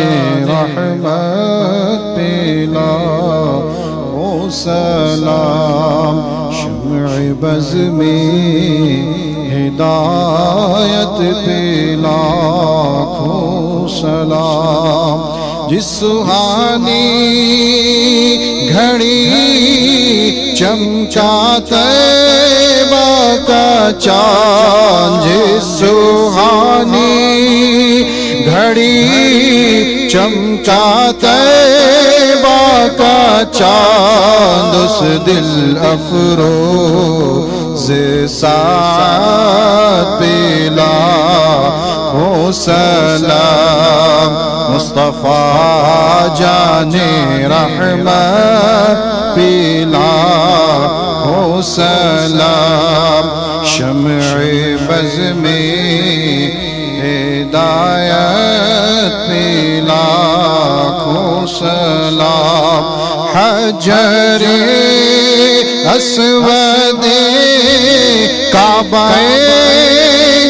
رحمت پہ لاکھوں سلام، شمع بز میں ہدایت پہ لاکھوں سلام، جس سہانی گھڑی چمچا طیبہ کا چاند، جس سہانی گھڑی چمکا طیبہ کا چاند اس دل افروز سعد پلا ہو سلام مصطفیٰ جان رحمت پلا ہو سلام شمع بز میں ہدایت پلا ہو سلام حجر اسود کعبہ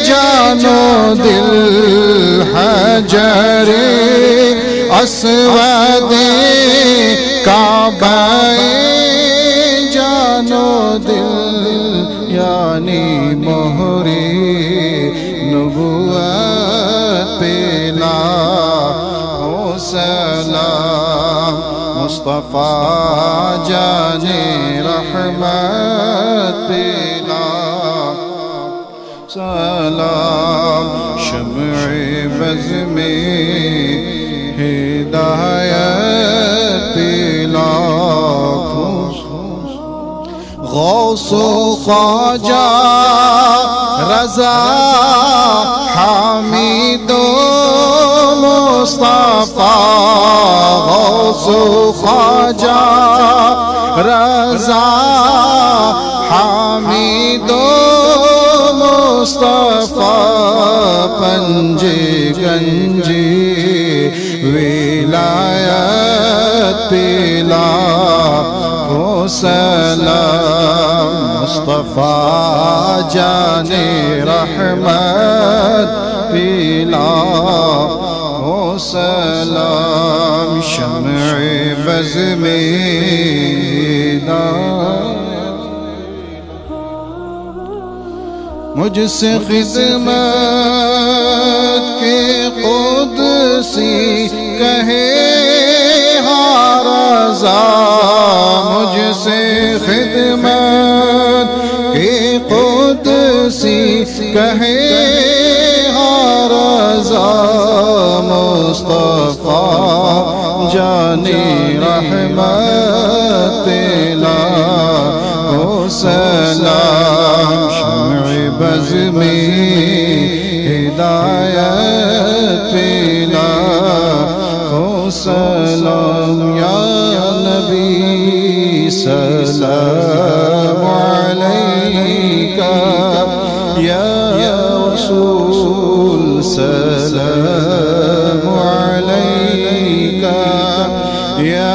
جان و دل حجر اسود کعبہ جان و دل یعنی مہری نبوت پلا ہو سلام مصطفیٰ جان رحمت پلا سلام شمع بز میں ہدایت پلا غوث و خواجہ رضا حامد و مصطفیٰ غوث و خواجہ رضا حامد و مصطفیٰ پنجے گنجے ولایت پلا ہو سلام مصطفیٰ جان رحمت پلا ہو سلام شمع بز میں مجھ سے خدمت کے قدسی کہے ہاں رضا مجھ سے خدمت کے قدسی کہے ہاں رضا مصطفیٰ جان رحمت پلا ہو سلام شمع بز میں ہدایت پلا ہو سلام یا نبی سلام علیکہ یا رسول سلام علیکہ یا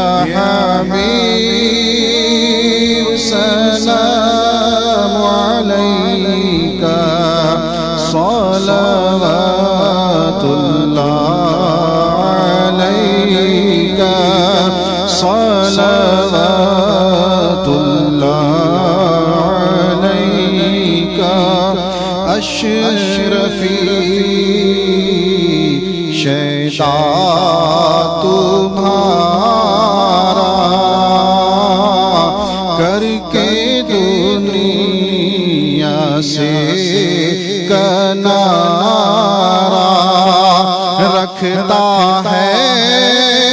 حبیب سلام علیکہ صلوات اللہ علیکہ صلوات اللہ علیکہ اشرفی شیطان تمہارا کر کے دنیا سے کنارہ رکھتا ہے